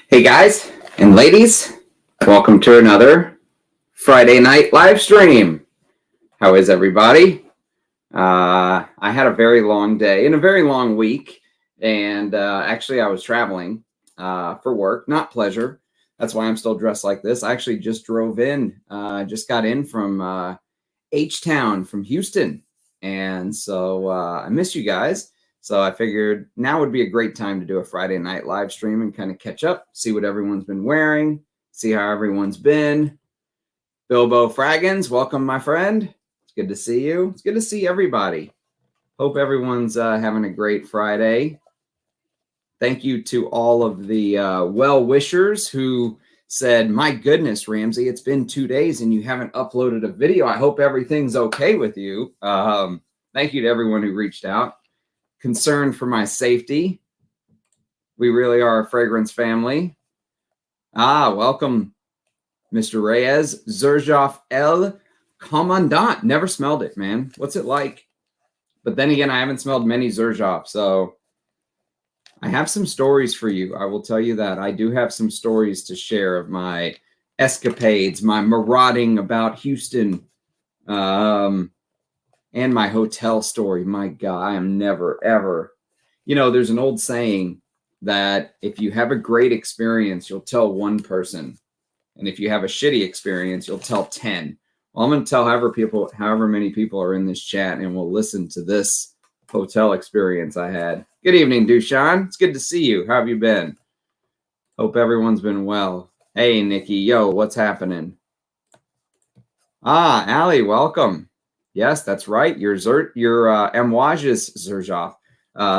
Hey guys and ladies, welcome to another Friday night live stream. How is everybody? I had a very long day and a very long week, and actually I was traveling for work, not pleasure. That's why I'm still dressed like this. I actually just drove in, just got in from H-Town from Houston, and so I miss you guys. So I figured now would be a great time to do a Friday night live stream and kind of catch up, see what everyone's been wearing, see how everyone's been. Bilbo Fraggins, welcome, my friend. It's good to see you. It's good to see everybody. Hope everyone's having a great Friday. Thank you to all of the well-wishers who said, my goodness, Ramsey, it's been 2 days and you haven't uploaded a video. I hope everything's okay with you. Thank you to everyone who reached out. Concerned for my safety. We really are a fragrance family. Welcome, Mr. Reyes. Xerjoff El Commandant. Never smelled it, man. What's it like? But then again, I haven't smelled many Xerjoff, so I have some stories for you. I will tell you that. I do have some stories to share of my escapades, my marauding about Houston, and my hotel story. My God, I am never, ever. You know, there's an old saying that if you have a great experience, you'll tell one person. And if you have a shitty experience, you'll tell 10. Well, I'm going to tell however many people are in this chat and will listen to this hotel experience I had. Good evening, Dushan. It's good to see you. How have you been? Hope everyone's been well. Hey, Nikki. Yo, what's happening? Allie, welcome. Yes, that's right. Your Amouages Xerjoff.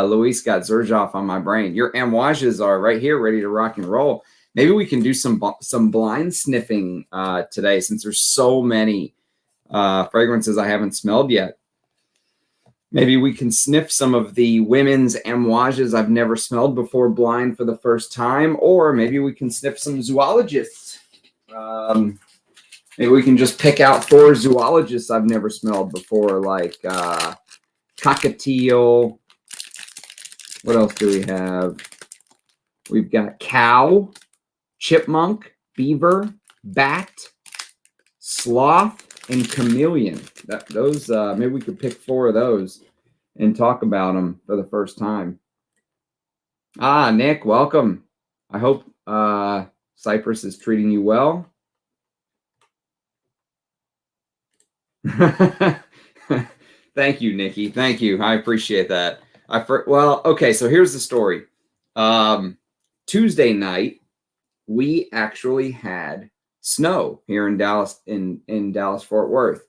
Luis got Xerjoff on my brain. Your Amouages are right here, ready to rock and roll. Maybe we can do some blind sniffing today, since there's so many fragrances I haven't smelled yet. Maybe we can sniff some of the women's Amouages I've never smelled before blind for the first time, or maybe we can sniff some zoologists. Maybe we can just pick out 4 zoologists I've never smelled before, like cockatiel. What else do we have? We've got cow, chipmunk, beaver, bat, sloth, and chameleon. Those maybe we could pick 4 of those and talk about them for the first time. Nick, welcome. I hope Cyprus is treating you well. Thank you, Nikki. Thank you. I appreciate that. Well, okay, so here's the story. Tuesday night, we actually had snow here in Dallas, in Dallas-Fort Worth.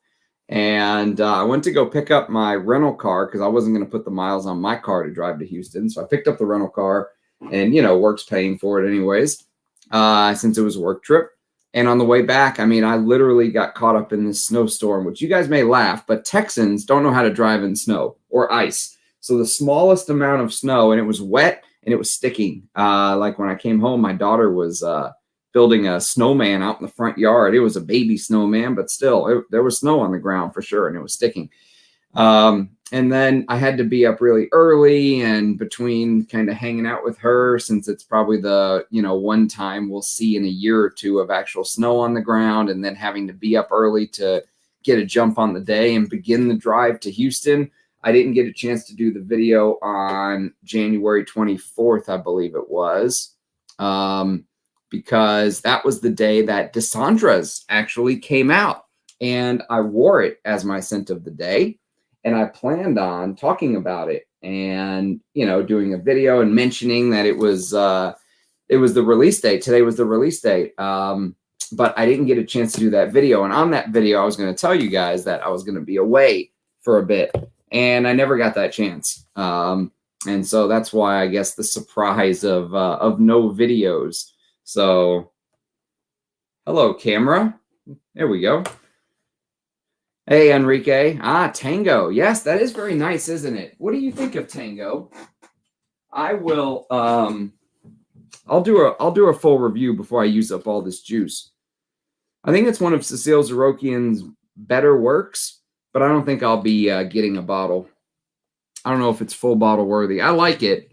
And I went to go pick up my rental car because I wasn't going to put the miles on my car to drive to Houston. So I picked up the rental car, and, you know, work's paying for it anyways, since it was a work trip. And on the way back, I mean, I literally got caught up in this snowstorm, which you guys may laugh, but Texans don't know how to drive in snow or ice. So the smallest amount of snow, and it was wet and it was sticking. Like when I came home, my daughter was building a snowman out in the front yard. It was a baby snowman, but still, there was snow on the ground for sure, and it was sticking. And then I had to be up really early, and between kind of hanging out with her, since it's probably the, you know, one time we'll see in a year or two of actual snow on the ground, and then having to be up early to get a jump on the day and begin the drive to Houston. I didn't get a chance to do the video on January 24th, I believe it was, because that was the day that Des Cendres actually came out, and I wore it as my scent of the day. And I planned on talking about it and, you know, doing a video and mentioning that it was the release date. Today was the release date. But I didn't get a chance to do that video. And on that video, I was going to tell you guys that I was going to be away for a bit. And I never got that chance. And so that's why I guess the surprise of no videos. So, hello, camera. There we go. Hey, Enrique. Tango. Yes, that is very nice, isn't it? What do you think of Tango? I will, I'll do a full review before I use up all this juice. I think it's one of Cecile Zarokian's better works, but I don't think I'll be getting a bottle. I don't know if it's full bottle worthy. I like it,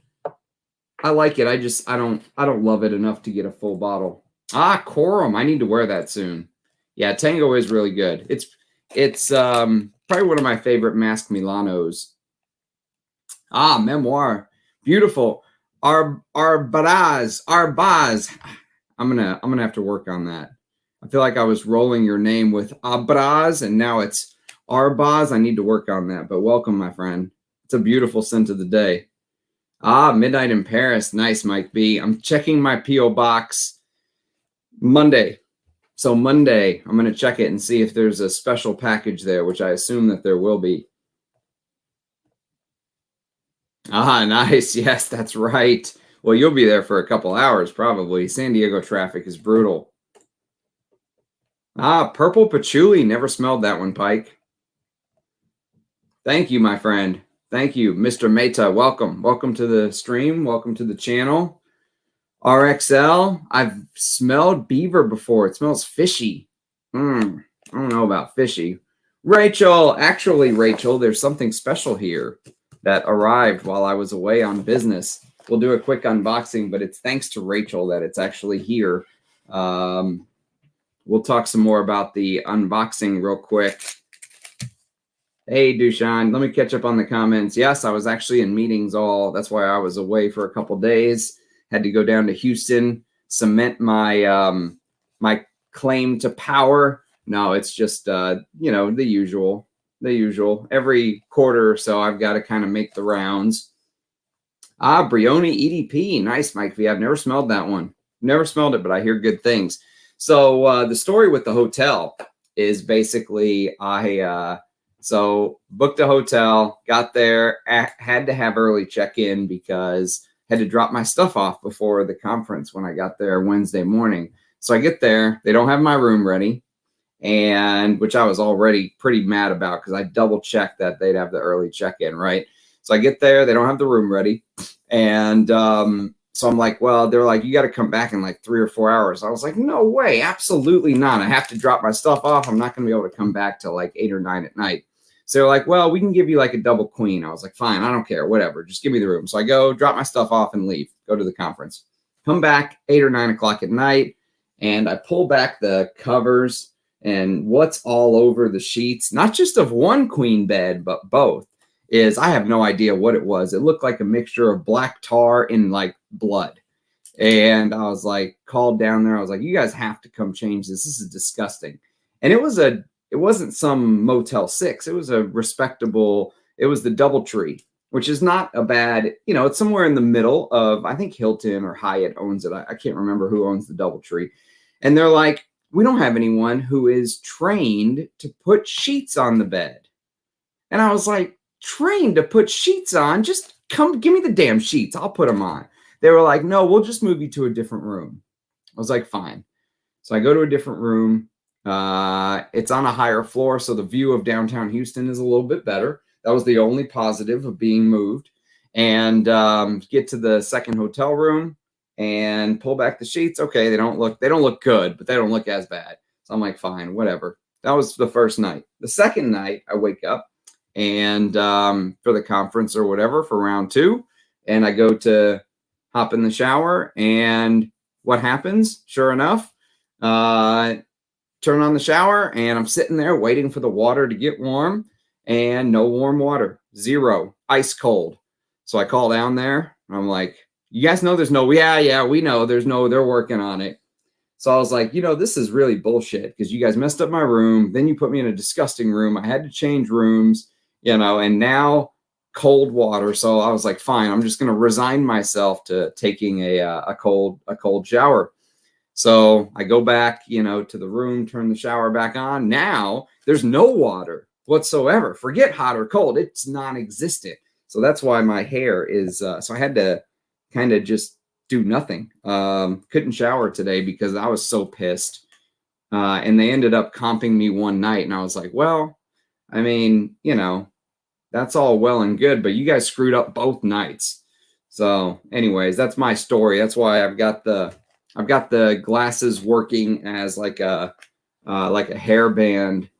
I like it. I don't love it enough to get a full bottle. Ah, Quorum. I need to wear that soon. Yeah, Tango is really good. It's probably one of my favorite Mask Milanos. Ah, Memoir. Beautiful. Arbaz. I'm gonna have to work on that. I feel like I was rolling your name with Abraz, and now it's Arbaz. I need to work on that. But welcome, my friend. It's a beautiful scent of the day. Ah, Midnight in Paris. Nice, Mike B. I'm checking my P.O. box Monday. So Monday, I'm going to check it and see if there's a special package there, which I assume that there will be. Ah, nice. Yes, that's right. Well, you'll be there for a couple hours, probably. San Diego traffic is brutal. Ah, Purple Patchouli. Never smelled that one, Pike. Thank you, my friend. Thank you, Mr. Meta. Welcome. Welcome to the stream. Welcome to the channel. RXL. I've smelled beaver before. It smells fishy. I don't know about fishy. Rachel. Actually, Rachel, there's something special here that arrived while I was away on business. We'll do a quick unboxing, but it's thanks to Rachel that it's actually here. We'll talk some more about the unboxing real quick. Hey, Dushan, let me catch up on the comments. Yes, I was actually in meetings that's why I was away for a couple days. Had to go down to Houston, cement my my claim to power. No, it's just, the usual. Every quarter or so, I've got to kind of make the rounds. Ah, Brioni EDP. Nice, Mike V. I've never smelled that one. Never smelled it, but I hear good things. So the story with the hotel is basically so booked a hotel, got there, had to have early check-in because I had to drop my stuff off before the conference when I got there Wednesday morning. So I get there, they don't have my room ready, and which I was already pretty mad about because I double checked that they'd have the early check-in, right? So I get there, they don't have the room ready, and so I'm like, well, they're like, you got to come back in like 3 or 4 hours. I was like, no way, absolutely not. I have to drop my stuff off. I'm not going to be able to come back till like 8 or 9 at night. So they're like, well, we can give you like a double queen. I was like, fine, I don't care, whatever. Just give me the room. So I go drop my stuff off and leave, go to the conference, come back 8 or 9 o'clock at night. And I pull back the covers, and what's all over the sheets, not just of one queen bed, but both, is I have no idea what it was. It looked like a mixture of black tar and like blood. And I was like, called down there. I was like, you guys have to come change this. This is disgusting. And it wasn't some Motel 6. It was a respectable, it was the DoubleTree, which is not a bad, it's somewhere in the middle of, I think Hilton or Hyatt owns it. I can't remember who owns the DoubleTree. And they're like, we don't have anyone who is trained to put sheets on the bed. And I was like, trained to put sheets on? Just come, give me the damn sheets. I'll put them on. They were like, no, we'll just move you to a different room. I was like, fine. So I go to a different room. It's on a higher floor, so the view of downtown Houston is a little bit better. That was the only positive of being moved. And get to the second hotel room and pull back the sheets. Okay, they don't look good, but they don't look as bad. So I'm like, fine, whatever. That was the first night. The second night, I wake up and for the conference or whatever for round 2, and I go to hop in the shower, and what happens? Sure enough, turn on the shower, and I'm sitting there waiting for the water to get warm, and no warm water, zero, ice cold. So I call down there, and I'm like, you guys know there's no, yeah, we know there's no, they're working on it. So I was like, this is really bullshit because you guys messed up my room. Then you put me in a disgusting room. I had to change rooms, and now cold water. So I was like, fine, I'm just going to resign myself to taking a cold shower. So I go back, to the room, turn the shower back on. Now there's no water whatsoever. Forget hot or cold. It's non-existent. So that's why my hair is, so I had to kind of just do nothing. Couldn't shower today because I was so pissed. And they ended up comping me one night. And I was like, well, I mean, that's all well and good, but you guys screwed up both nights. So anyways, that's my story. That's why I've got the glasses working as like a hairband.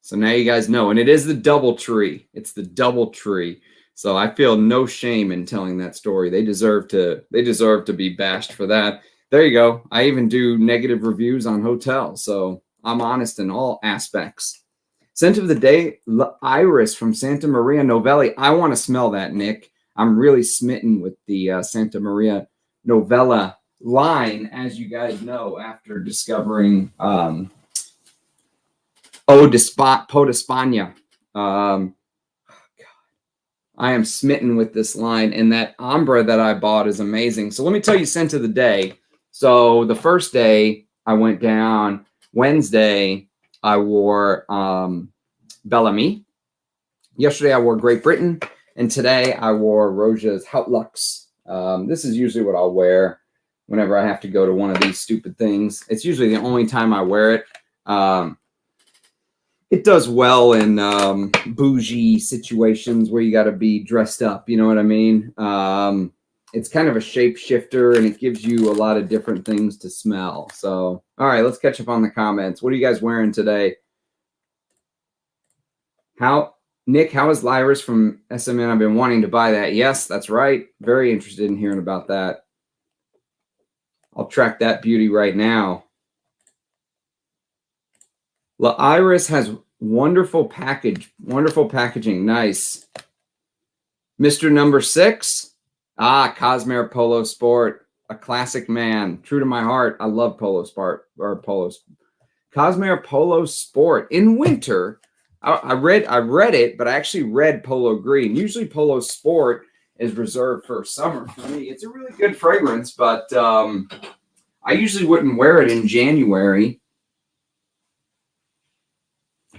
So now you guys know, and it is the DoubleTree. It's the DoubleTree. So I feel no shame in telling that story. They deserve to be bashed for that. There you go. I even do negative reviews on hotels, so I'm honest in all aspects. Scent of the day, Iris from Santa Maria Novelli. I want to smell that, Nick. I'm really smitten with the Santa Maria Novella line, as you guys know, after discovering Eau de España. I am smitten with this line, and that ombre that I bought is amazing. So let me tell you scent of the day. So the first day I went down, Wednesday, I wore Bellamy. Yesterday I wore Great Britain, and today I wore Roja's Houtlux. This is usually what I'll wear whenever I have to go to one of these stupid things. It's usually the only time I wear it. It does well in bougie situations where you got to be dressed up. You know what I mean? It's kind of a shapeshifter, and it gives you a lot of different things to smell. So, all right, let's catch up on the comments. What are you guys wearing today? Nick, how is Lyris from SMN? I've been wanting to buy that. Yes, that's right. Very interested in hearing about that. I'll track that beauty right now. La Iris has wonderful packaging. Nice. Mr. Number 6. Cosmere Polo Sport. A classic man. True to my heart. I love Polo Sport or Polos. Cosmere Polo Sport. In winter, I read it, but I actually read Polo Green. Usually Polo Sport is reserved for summer for me. It's a really good fragrance, but I usually wouldn't wear it in January.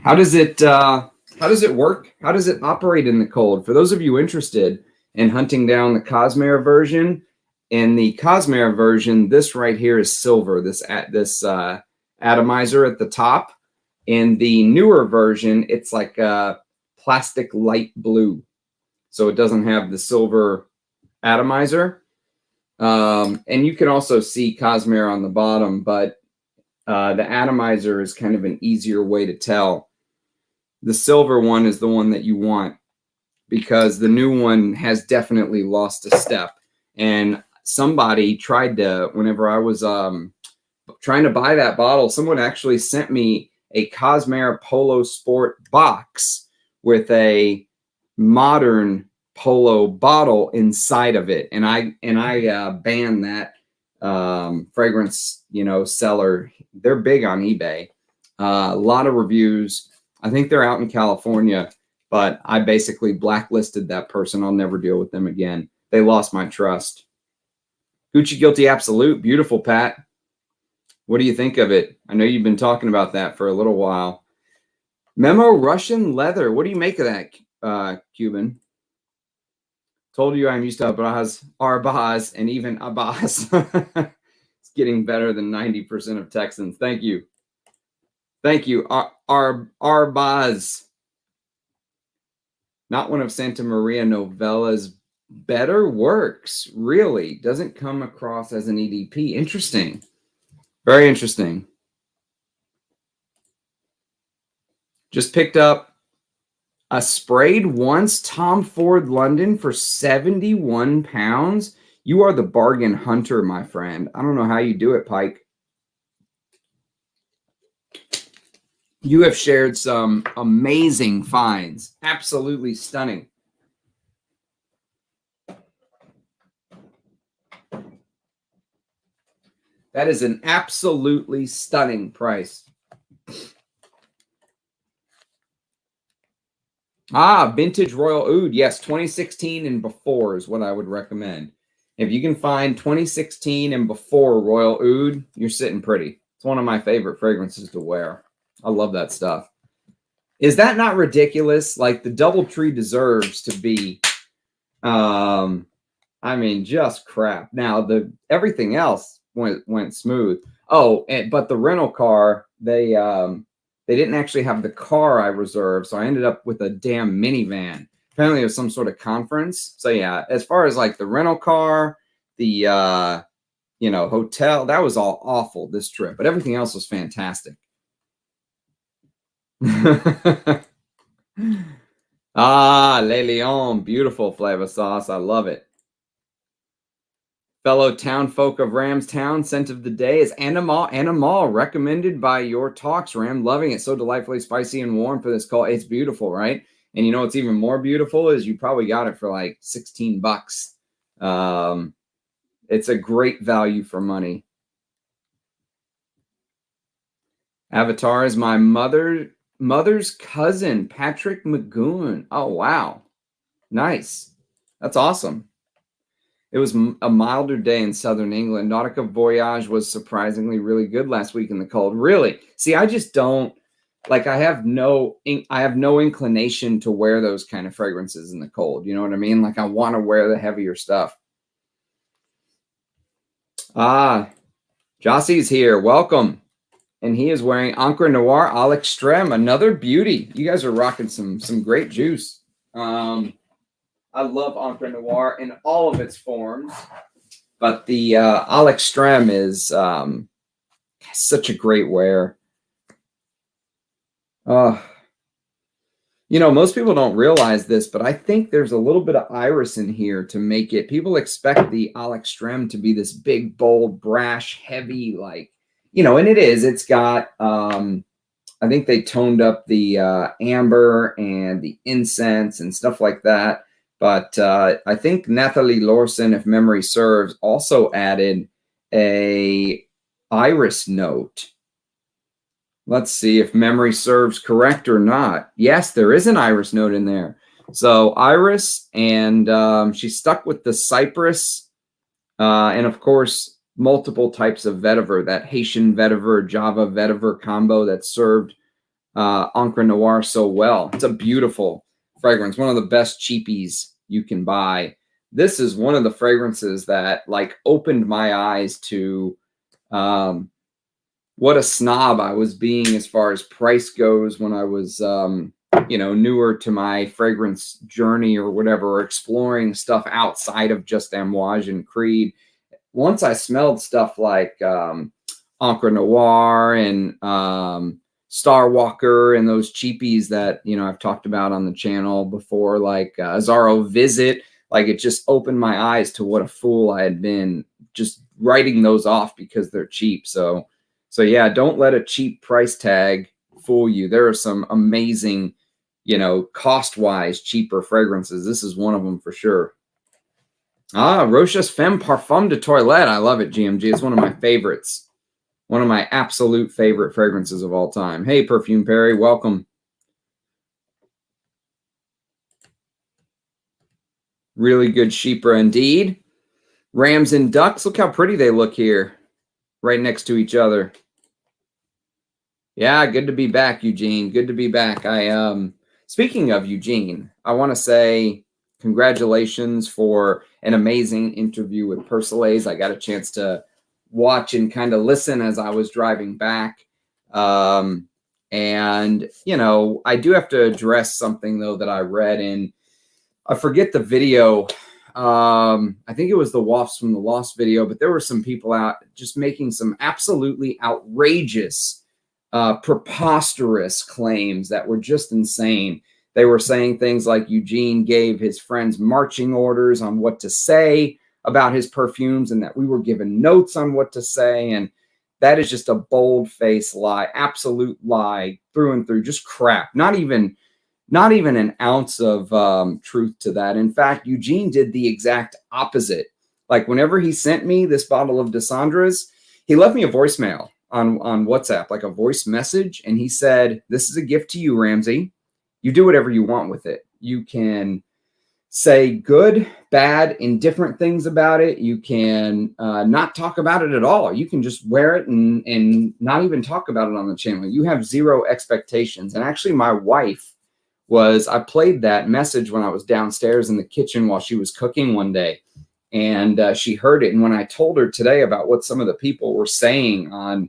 How does it work? How does it operate in the cold? For those of you interested in hunting down the Cosmere version, in the Cosmere version, this right here is silver, this atomizer at the top. In the newer version, it's like a plastic light blue. So it doesn't have the silver atomizer. And you can also see Cosmere on the bottom, but the atomizer is kind of an easier way to tell. The silver one is the one that you want because the new one has definitely lost a step. And somebody tried to, whenever I was trying to buy that bottle, someone actually sent me a Cosmere Polo Sport box with a modern Polo bottle inside of it. And I banned that fragrance, seller. They're big on eBay. A lot of reviews. I think they're out in California, but I basically blacklisted that person. I'll never deal with them again. They lost my trust. Gucci Guilty Absolute. Beautiful, Pat. What do you think of it? I know you've been talking about that for a little while. Memo Russian Leather. What do you make of that, Cuban? Told you I'm used to Arbaz, and even Abbas. It's getting better than 90% of Texans. Thank you. Thank you, Arbaz. Not one of Santa Maria Novella's better works. Really doesn't come across as an EDP. Interesting. Very interesting. Just picked up a sprayed once Tom Ford London for 71 pounds. You are the bargain hunter, my friend. I don't know how you do it, Pike. You have shared some amazing finds. Absolutely stunning. That is an absolutely stunning price. Vintage Royal Oud. Yes, 2016 and before is what I would recommend. If you can find 2016 and before Royal Oud, you're sitting pretty. It's one of my favorite fragrances to wear. I love that stuff. Is that not ridiculous? Like, the DoubleTree deserves to be, just crap. Now, everything else went smooth. But the rental car, they didn't actually have the car I reserved, so I ended up with a damn minivan. Apparently, it was some sort of conference. So yeah, as far as like the rental car, the hotel, that was all awful this trip, but everything else was fantastic. Ah, Le Lion, beautiful flavor sauce. I love it. Fellow town folk of Ramstown, scent of the day is Animal, recommended by your talks, Ram. Loving it. So delightfully spicy and warm for this call. It's beautiful, right? And you know what's even more beautiful is you probably got it for like 16 bucks. It's a great value for money. Avatar is my mother's cousin, Patrick McGoon. Oh, wow. Nice. That's awesome. It was a milder day in southern England. Nautica Voyage was surprisingly really good last week in the cold. Really? See, I just don't like. I have no inclination to wear those kind of fragrances in the cold. You know what I mean? Like I want to wear the heavier stuff. Ah, Jossie's here. Welcome. And he is wearing Encre Noir à l'Extrême, another beauty. You guys are rocking some great juice. I love Encre Noir in all of its forms, but the à l'Extrême is such a great wear. You know, most people don't realize this, but I think there's a little bit of iris in here to make it. People expect the à l'Extrême to be this big, bold, brash, heavy, like, you know, and it is. It's got, I think they toned up the amber and the incense and stuff like that. But I think Nathalie Lorson, if memory serves, also added a iris note. Let's see if memory serves correct or not. Yes, there is an iris note in there. So iris, and she stuck with the cypress, and of course, multiple types of vetiver, that Haitian vetiver, Java vetiver combo that served Encre Noir so well. It's a beautiful fragrance, one of the best cheapies you can buy. This is one of the fragrances that like opened my eyes to what a snob I was being as far as price goes when I was you know, newer to my fragrance journey or whatever, or exploring stuff outside of just Amouage and Creed. Once I smelled stuff like Encre Noir and Star Walker and those cheapies that, you know, I've talked about on the channel before, like Azzaro Visit, like it just opened my eyes to what a fool I had been just writing those off because they're cheap. So yeah, don't let a cheap price tag fool you. There are some amazing, you know, cost-wise cheaper fragrances. This is one of them for sure. Ah, Roche's Femme Parfum de Toilette. I love it, GMG. It's one of my favorites. One of my absolute favorite fragrances of all time. Hey, Perfume Perry, welcome. Really good Chypre indeed. Rams and ducks. Look how pretty they look here, right next to each other. Yeah, good to be back, Eugene. Good to be back. Speaking of Eugene, I want to say congratulations for an amazing interview with Persolaise. I got a chance to watch and kind of listen as I was driving back. And, you know, I do have to address something, though, that I read, and I forget the video. I think it was the Wafts from the Lost video, but there were some people out just making some absolutely outrageous, preposterous claims that were just insane. They were saying things like Eugene gave his friends marching orders on what to say about his perfumes and that we were given notes on what to say. And that is just a bold-faced lie, absolute lie through and through, just crap. Not even an ounce of truth to that. In fact, Eugene did the exact opposite. Like whenever he sent me this bottle of Des Cendres, he left me a voicemail on WhatsApp, like a voice message. And he said, "This is a gift to you, Ramsey. You do whatever you want with it. You can say good, bad, indifferent things about it. You can not talk about it at all. You can just wear it and not even talk about it on the channel. You have zero expectations." And actually, my wife I played that message when I was downstairs in the kitchen while she was cooking one day. And she heard it. And when I told her today about what some of the people were saying on,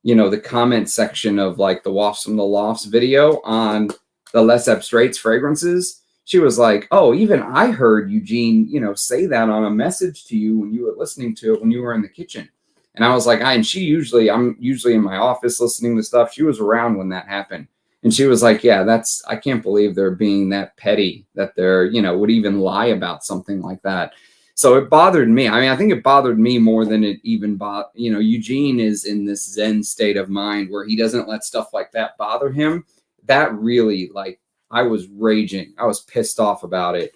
you know, the comment section of like the Wafts from the Lofts video on the Les Abstraits fragrances, she was like, "Oh, even I heard Eugene, you know, say that on a message to you when you were listening to it when you were in the kitchen." And I was like, I'm usually in my office listening to stuff. She was around when that happened. And she was like, yeah, I can't believe they're being that petty, that they're, would even lie about something like that. So it bothered me. I mean, I think it bothered me more than it even Eugene is in this Zen state of mind where he doesn't let stuff like that bother him. That really, like, I was raging. I was pissed off about it.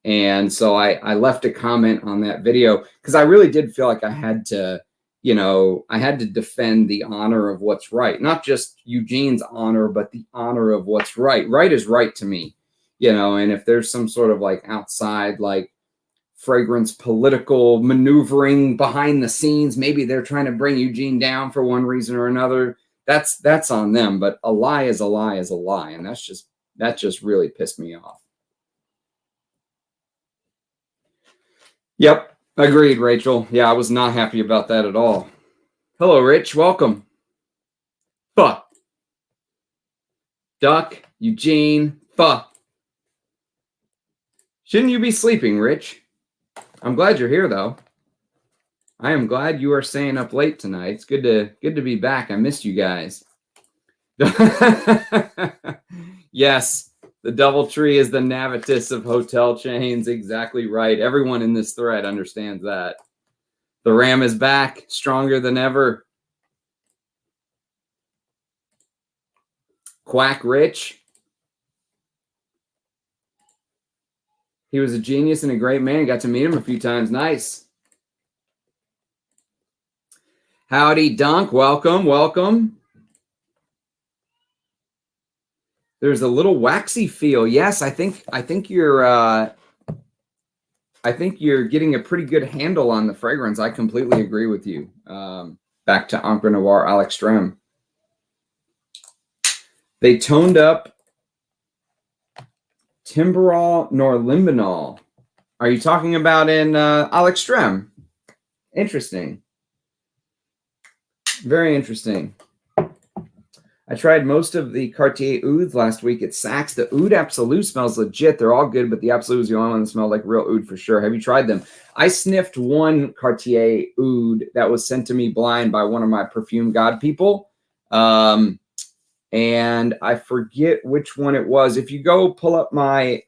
And so I left a comment on that video because I really did feel like I had to, I had to defend the honor of what's right. Not just Eugene's honor, but the honor of what's right. Right is right to me, and if there's some sort of like outside, like fragrance political maneuvering behind the scenes, maybe they're trying to bring Eugene down for one reason or another. That's on them. But a lie is a lie is a lie. And that just really pissed me off. Yep. Agreed, Rachel. Yeah, I was not happy about that at all. Hello, Rich. Welcome. Fuck. Duck, Eugene, fuck. Shouldn't you be sleeping, Rich? I'm glad you're here, though. I am glad you are staying up late tonight. It's good to be back. I missed you guys. Yes, the DoubleTree is the Navitus of hotel chains. Exactly right. Everyone in this thread understands that. The Ram is back, stronger than ever. Quack Rich. He was a genius and a great man. Got to meet him a few times. Nice. Howdy, Dunk. Welcome, welcome. There's a little waxy feel. Yes, I think you're getting a pretty good handle on the fragrance. I completely agree with you. Back to Encre Noir à l'Extrême. They toned up Timberol nor Limbinol. Are you talking about in à l'Extrême? Interesting. Very interesting. I tried most of the Cartier Ouds last week at Saks. The Oud Absolute smells legit. They're all good, but the Absolute is the only one that smells like real Oud for sure. Have you tried them? I sniffed one Cartier Oud that was sent to me blind by one of my perfume god people. And I forget which one it was. If you go pull up my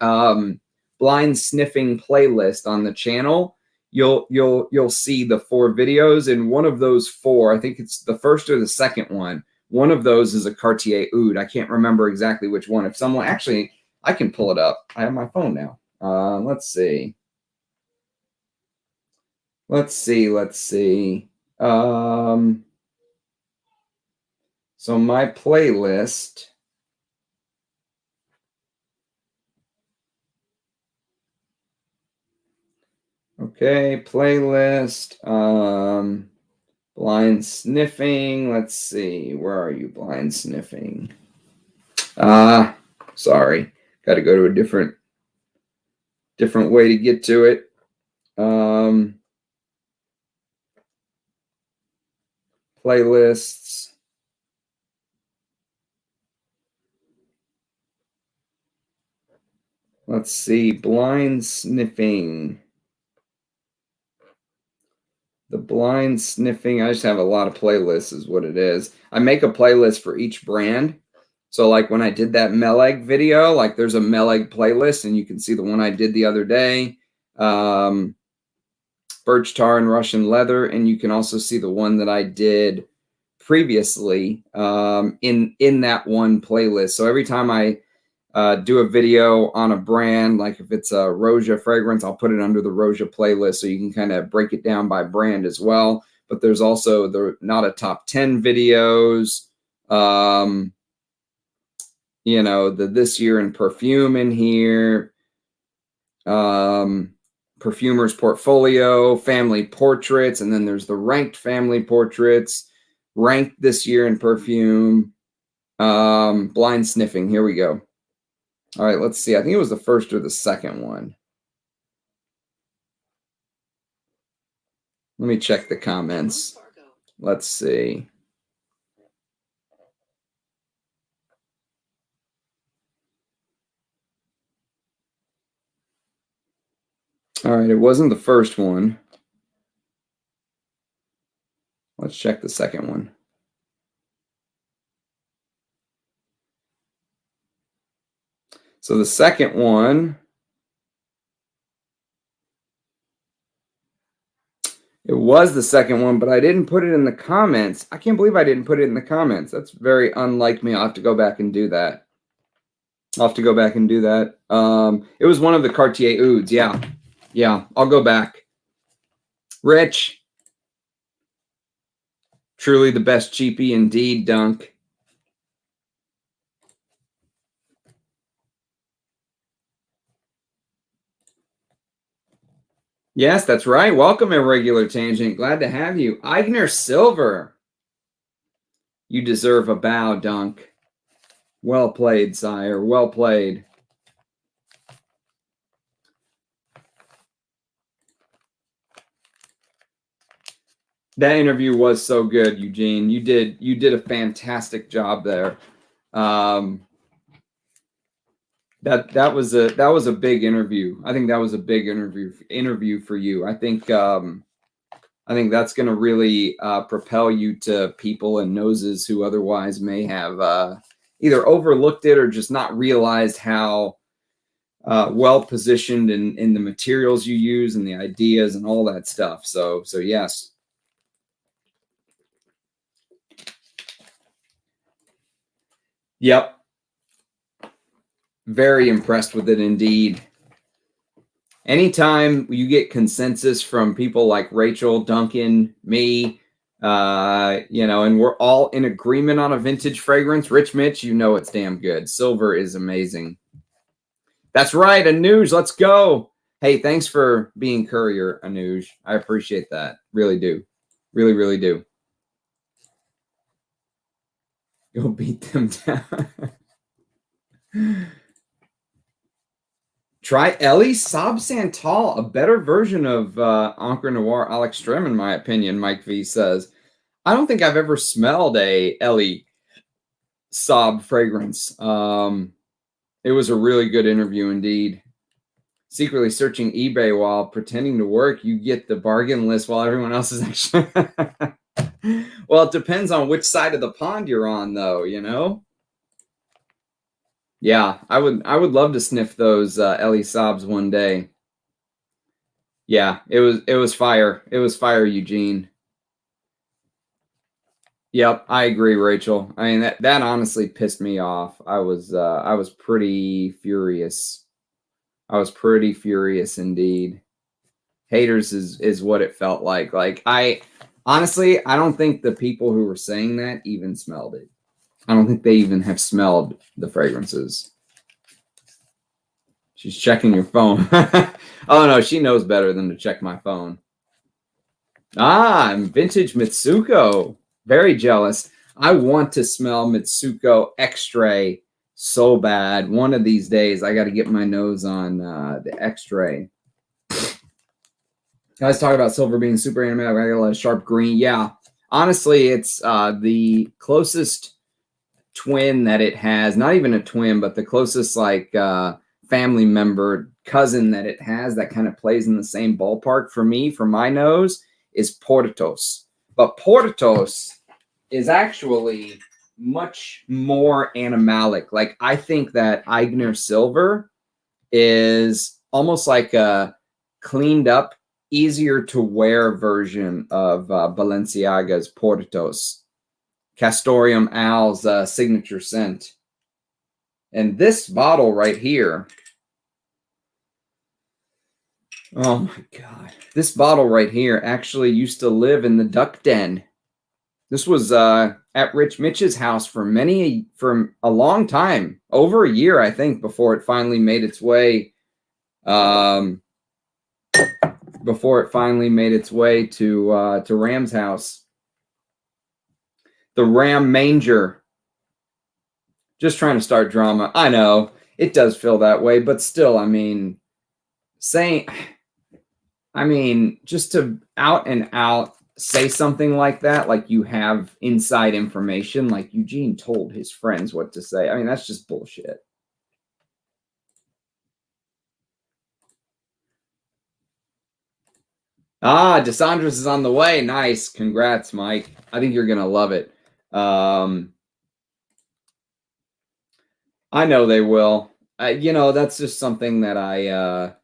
blind sniffing playlist on the channel, you'll see the 4 videos. And one of those 4, I think it's the first or the second one. One of those is a Cartier Oud. I can't remember exactly which one. If someone actually, I can pull it up. I have my phone now. Let's see. Let's see. So my playlist. Okay, playlist. Blind sniffing. Let's see. Where are you, blind sniffing? Sorry. Got to go to a different way to get to it. Playlists. Let's see. Blind sniffing. The blind sniffing, I just have a lot of playlists is what it is. I make a playlist for each brand. So like when I did that Meleg video, like there's a Meleg playlist and you can see the one I did the other day. Birch tar and Russian leather. And you can also see the one that I did previously in that one playlist. So every time I do a video on a brand, like if it's a Roja fragrance, I'll put it under the Roja playlist so you can kind of break it down by brand as well. But there's also the not a top 10 videos, the this year in perfume in here, perfumer's portfolio, family portraits, and then there's the ranked family portraits, ranked this year in perfume, blind sniffing. Here we go. All right, let's see. I think it was the first or the second one. Let me check the comments. Let's see. All right, it wasn't the first one. Let's check the second one. So the second one, it was the second one, but I didn't put it in the comments. I can't believe I didn't put it in the comments. That's very unlike me. I'll have to go back and do that. It was one of the Cartier Ouds. Yeah. Yeah. I'll go back. Rich. Truly the best cheapie indeed, Dunk. Yes, that's right. Welcome, Irregular Tangent. Glad to have you. Eigner Silver. You deserve a bow, Dunk. Well played, sire. Well played. That interview was so good, Eugene. You did a fantastic job there. That was a big interview. I think that was a big interview for you. I think that's going to really propel you to people and noses who otherwise may have either overlooked it or just not realized how well positioned in the materials you use and the ideas and all that stuff. So yes. Yep. Very impressed with it indeed. Anytime you get consensus from people like Rachel, Duncan, me, and we're all in agreement on a vintage fragrance, Rich Mitch, you know it's damn good. Silver is amazing. That's right, Anuj, let's go. Hey, thanks for being courier, Anuj. I appreciate that. Really do. Really, really do. You'll beat them down. Try Elie Sab Santal, a better version of Encre Noir à l'Extrême, in my opinion, Mike V says. I don't think I've ever smelled a Elie Sab fragrance. It was a really good interview indeed. Secretly searching eBay while pretending to work, you get the bargain list while everyone else is actually... Well, it depends on which side of the pond you're on, though, you know? Yeah, I would love to sniff those Elie Sabs one day. Yeah, it was fire. It was fire, Eugene. Yep, I agree, Rachel. I mean that honestly pissed me off. I was pretty furious. I was pretty furious indeed. Haters is what it felt like. Like I don't think the people who were saying that even smelled it. I don't think they even have smelled the fragrances. She's checking your phone. Oh, no, she knows better than to check my phone. I'm vintage Mitsuko. Very jealous. I want to smell Mitsuko Extra so bad. One of these days, I got to get my nose on the Extra. Guys talk about silver being super animated. I got a lot of sharp green. Yeah, honestly, it's the closest twin that it has. Not even a twin, but the closest like family member, cousin that it has that kind of plays in the same ballpark for me, for my nose, is Portos. But Portos is actually much more animalic. Like I think that Eigner Silver is almost like a cleaned up, easier to wear version of Balenciaga's Portos. Castoreum Al's signature scent. And this bottle right here, oh my God. This bottle right here actually used to live in the duck den. This was at Rich Mitch's house for a long time, over a year, I think, before it finally made its way to Ram's house. The Ram Manger. Just trying to start drama. I know it does feel that way, but still, I mean, just to out and out say something like that, like you have inside information, like Eugene told his friends what to say. I mean, that's just bullshit. Des Cendres is on the way. Nice. Congrats, Mike. I think you're going to love it. I know they will. you know, that's just something that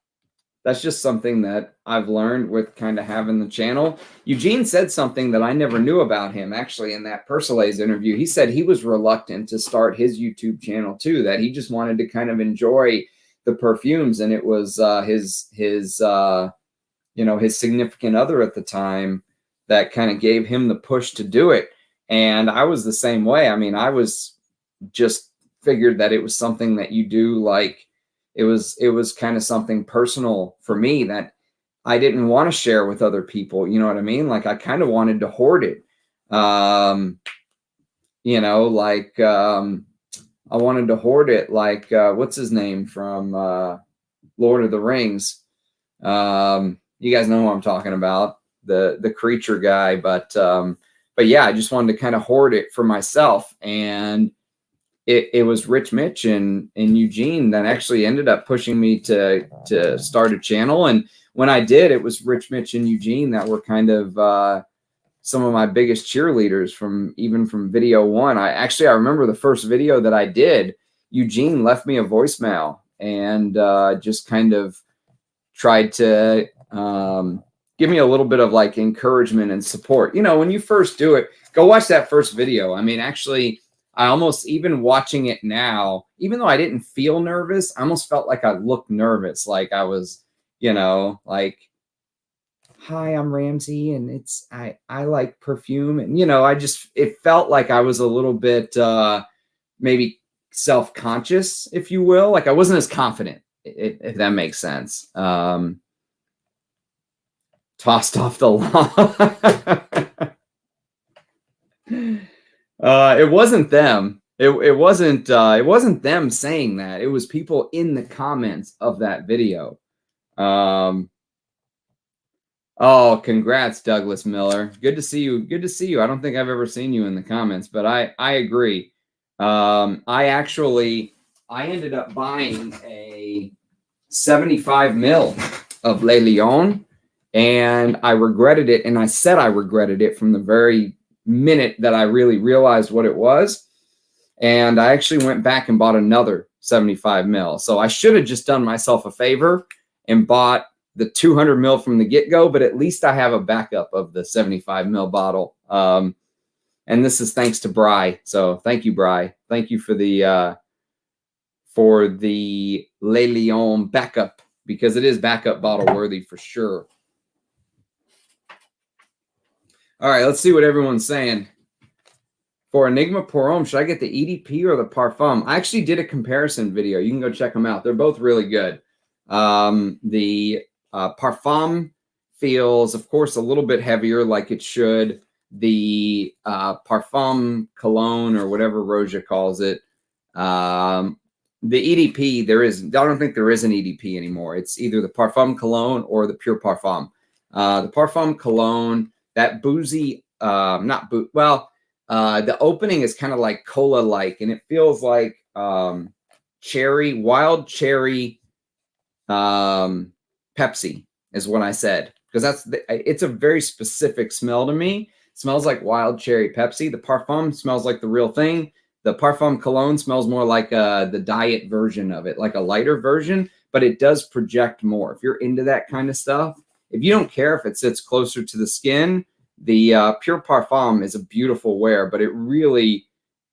that's just something that I've learned with kind of having the channel. Eugene said something that I never knew about him, actually, in that Persolaise interview. He said he was reluctant to start his YouTube channel too, that he just wanted to kind of enjoy the perfumes. And it was his you know, his significant other at the time that kind of gave him the push to do it. And I was the same way. I mean, I was just figured that it was something that you do, like, it was kind of something personal for me that I didn't want to share with other people. You know what I mean? Like, I kind of wanted to hoard it. You know, like, I wanted to hoard it. Like, what's his name from Lord of the Rings? You guys know who I'm talking about, the creature guy. But yeah, I just wanted to kind of hoard it for myself. And it was Rich Mitch and Eugene that actually ended up pushing me to start a channel. And when I did, it was Rich Mitch and Eugene that were kind of some of my biggest cheerleaders from video one. I remember the first video that I did, Eugene left me a voicemail and just kind of tried to give me a little bit of like encouragement and support. You know, when you first do it, go watch that first video. I mean, actually, I almost, even watching it now, even though I didn't feel nervous, I almost felt like I looked nervous. Like I was, you know, like, hi, I'm Ramsey, and I like perfume. And, you know, it felt like I was a little bit maybe self-conscious, if you will. Like I wasn't as confident, if that makes sense. Tossed off the lawn. It wasn't them. It wasn't them saying that. It was people in the comments of that video. Oh, congrats, Douglas Miller. Good to see you. Good to see you. I don't think I've ever seen you in the comments, but I agree. I ended up buying a 75 mil of Le Lion, and I regretted it. And I said I regretted it from the very minute that I really realized what it was. And I actually went back and bought another 75 mil. So I should have just done myself a favor and bought the 200 mil from the get-go, but at least I have a backup of the 75 mil bottle. And this is thanks to Bry. So thank you, Bry. Thank you for the Le Lion backup, because it is backup bottle worthy for sure. All right, let's see what everyone's saying. For Enigma Pour Homme, should I get the EDP or the Parfum? I actually did a comparison video. You can go check them out. They're both really good. The Parfum feels, of course, a little bit heavier, like it should. The Parfum Cologne, or whatever Roja calls it, the EDP, I don't think there is an EDP anymore. It's either the Parfum Cologne or the Pure Parfum. The Parfum Cologne, that boozy, the opening is kind of like cola-like, and it feels like wild cherry Pepsi is what I said, because it's a very specific smell to me. It smells like wild cherry Pepsi. The Parfum smells like the real thing. The Parfum Cologne smells more like the diet version of it, like a lighter version, but it does project more. If you're into that kind of stuff, if you don't care if it sits closer to the skin, the Pure Parfum is a beautiful wear, but it really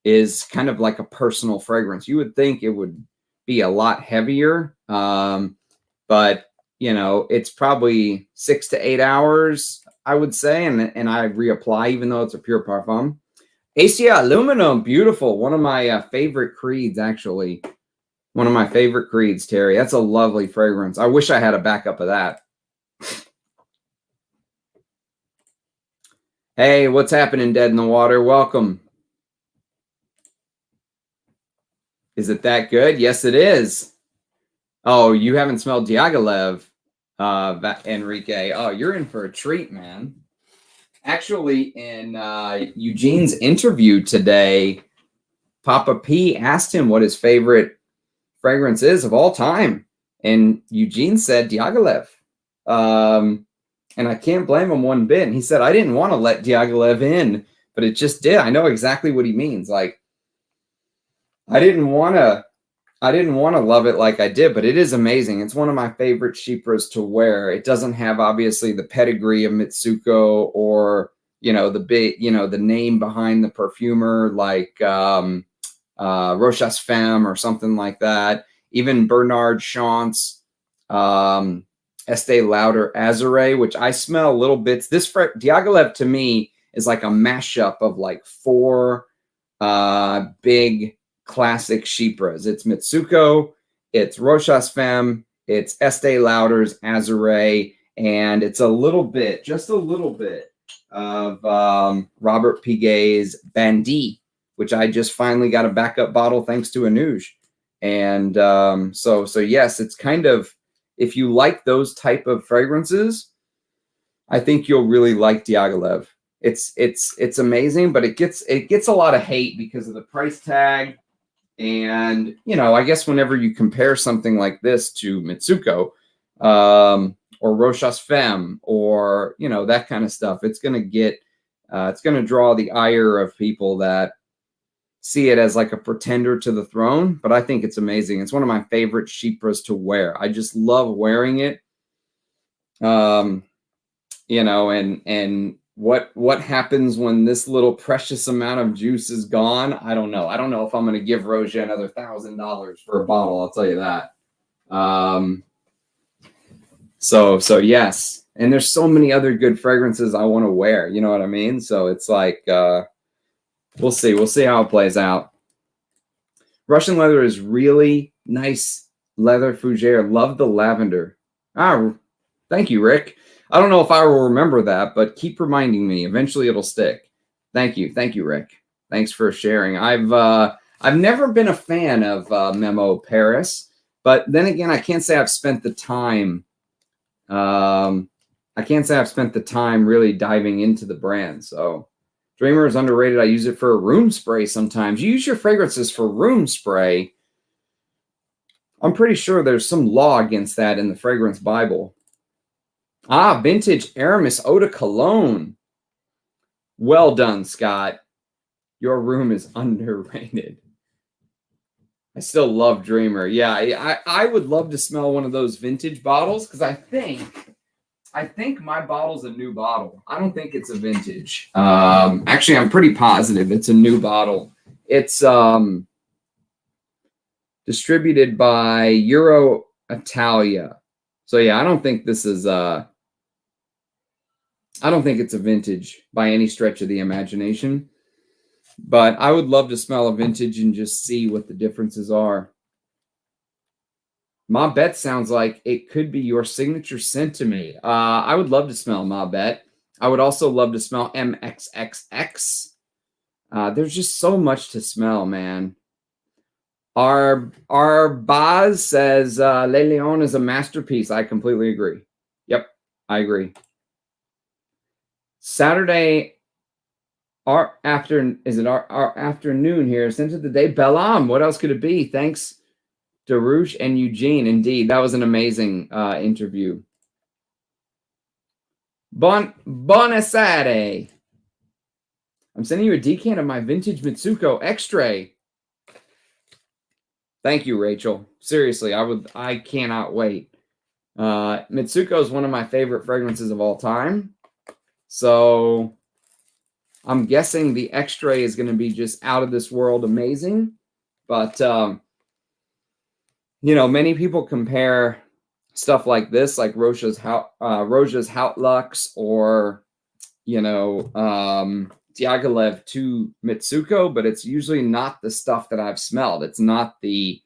is kind of like a personal fragrance. You would think it would be a lot heavier, but you know, it's probably 6 to 8 hours, I would say, and I reapply even though it's a Pure Parfum. Acia Aluminum, beautiful. One of my favorite creeds, actually. One of my favorite creeds, Terry. That's a lovely fragrance. I wish I had a backup of that. Hey, what's happening, Dead in the Water? Welcome. Is it that good? Yes, it is. Oh, you haven't smelled Diaghilev, Enrique. Oh, you're in for a treat, man. Actually, in Eugene's interview today, Papa P asked him what his favorite fragrance is of all time. And Eugene said Diaghilev. And I can't blame him one bit. And he said, I didn't want to let Diaghilev in, but it just did. I know exactly what he means. Like, I didn't want to I didn't want to love it like I did, but it is amazing. It's one of my favorite chypres to wear. It doesn't have obviously the pedigree of Mitsuko or, the big, the name behind the perfumer like Rochas Femme or something like that. Even Bernard Chance, Estee Lauder Azure, which I smell little bits. This Diaghilev to me is like a mashup of like four big classic chypres. It's Mitsuko, it's Rochas Femme, it's Estee Lauder's Azure, and it's a little bit, just a little bit of Robert Piguet's Bandit, which I just finally got a backup bottle thanks to Anuj. And so yes, it's kind of, if you like those type of fragrances, I think you'll really like Diaghilev. It's amazing, but it gets a lot of hate because of the price tag. And, I guess whenever you compare something like this to Mitsuko or Rochas Femme or, that kind of stuff, it's going to draw the ire of people that see it as like a pretender to the throne. But I think it's amazing. It's one of my favorite chypres to wear. I just love wearing it. And what happens when this little precious amount of juice is gone? I don't know. I don't know if I'm going to give Roja another $1,000 for a bottle. I'll tell you that. So yes. And there's so many other good fragrances I want to wear. You know what I mean? So it's like, we'll see. We'll see how it plays out. Russian leather is really nice leather fougere. Love the lavender. Thank you, Rick. I don't know if I will remember that, but keep reminding me. Eventually it'll stick. Thank you, Rick. Thanks for sharing. I've never been a fan of Memo Paris, but then again, I can't say I've spent the time. I can't say I've spent the time really diving into the brand. So Dreamer is underrated. I use it for a room spray sometimes. You use your fragrances for room spray. I'm pretty sure there's some law against that in the fragrance Bible. Vintage Aramis Eau de Cologne. Well done, Scott. Your room is underrated. I still love Dreamer. Yeah, I would love to smell one of those vintage bottles because I think my bottle's a new bottle. I don't think it's a vintage. Actually, I'm pretty positive it's a new bottle. It's distributed by Euro Italia. So yeah, I don't think this is I don't think it's a vintage by any stretch of the imagination, but I would love to smell a vintage and just see what the differences are. Ma Bet sounds like it could be your signature scent to me. I would love to smell Ma Bet. I would also love to smell MXXX. There's just so much to smell, man. Our Baz says Le Lion is a masterpiece. I completely agree. Yep, I agree. Saturday, our afternoon here. Since the day, Belam. What else could it be? Thanks, Darush and Eugene. Indeed, that was an amazing interview. Buonasera. I'm sending you a decant of my vintage Mitsuko Extra. Thank you, Rachel. Seriously, I cannot wait. Mitsuko is one of my favorite fragrances of all time. So I'm guessing the Extra is going to be just out of this world amazing. But, many people compare stuff like this, like Roja's Hautlux or, Diaghilev to Mitsuko, but it's usually not the stuff that I've smelled. It's not the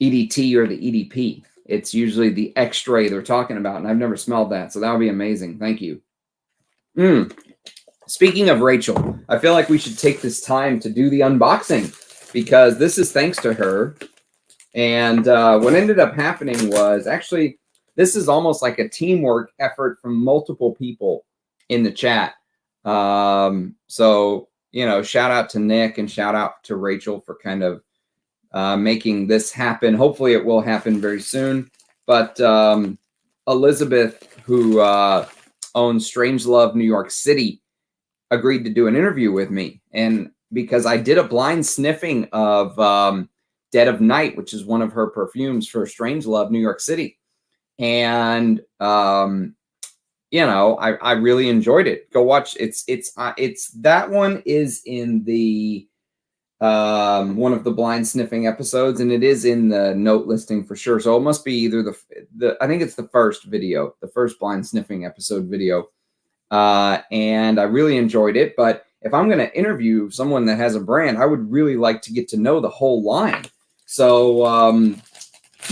EDT or the EDP. It's usually the Extra they're talking about, and I've never smelled that, so that would be amazing. Thank you. Speaking of Rachel, I feel like we should take this time to do the unboxing because this is thanks to her. And what ended up happening was actually this is almost like a teamwork effort from multiple people in the chat. So, shout out to Nick and shout out to Rachel for kind of making this happen. Hopefully it will happen very soon. But Elizabeth, who owns Strangelove New York City, agreed to do an interview with me. And because I did a blind sniffing of Dead of Night, which is one of her perfumes for Strangelove New York City. And, you know, I really enjoyed it. Go watch. It's that one is in the one of the blind sniffing episodes, and it is in the note listing for sure. So it must be either the I think it's the first video, the first blind sniffing episode video. And I really enjoyed it. But if I'm going to interview someone that has a brand, I would really like to get to know the whole line. So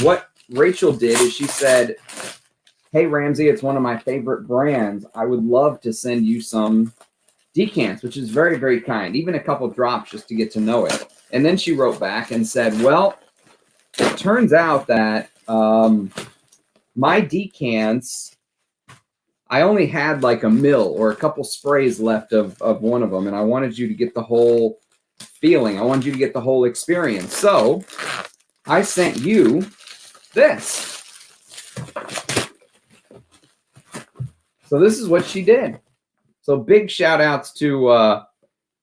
what Rachel did is she said, hey, Ramsey, it's one of my favorite brands. I would love to send you some decants, which is very, very kind. Even a couple drops just to get to know it. And then she wrote back and said, well, it turns out that my decants, I only had like a mil or a couple sprays left of one of them. And I wanted you to get the whole feeling. I wanted you to get the whole experience. So I sent you this. So this is what she did. So big shout outs to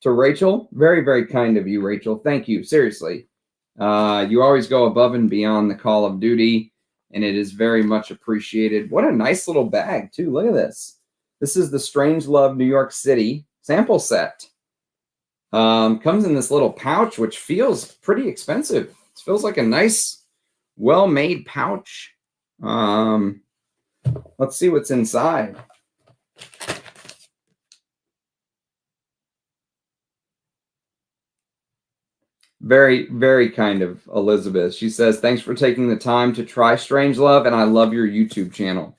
Rachel. Very, very kind of you, Rachel. Thank you. Seriously. You always go above and beyond the call of duty, and it is very much appreciated. What a nice little bag, too. Look at this. This is the Strangelove New York City sample set. Comes in this little pouch, which feels pretty expensive. It feels like a nice, well-made pouch. Let's see what's inside. Very, very kind of Elizabeth. She says, thanks for taking the time to try Strangelove, and I love your YouTube channel.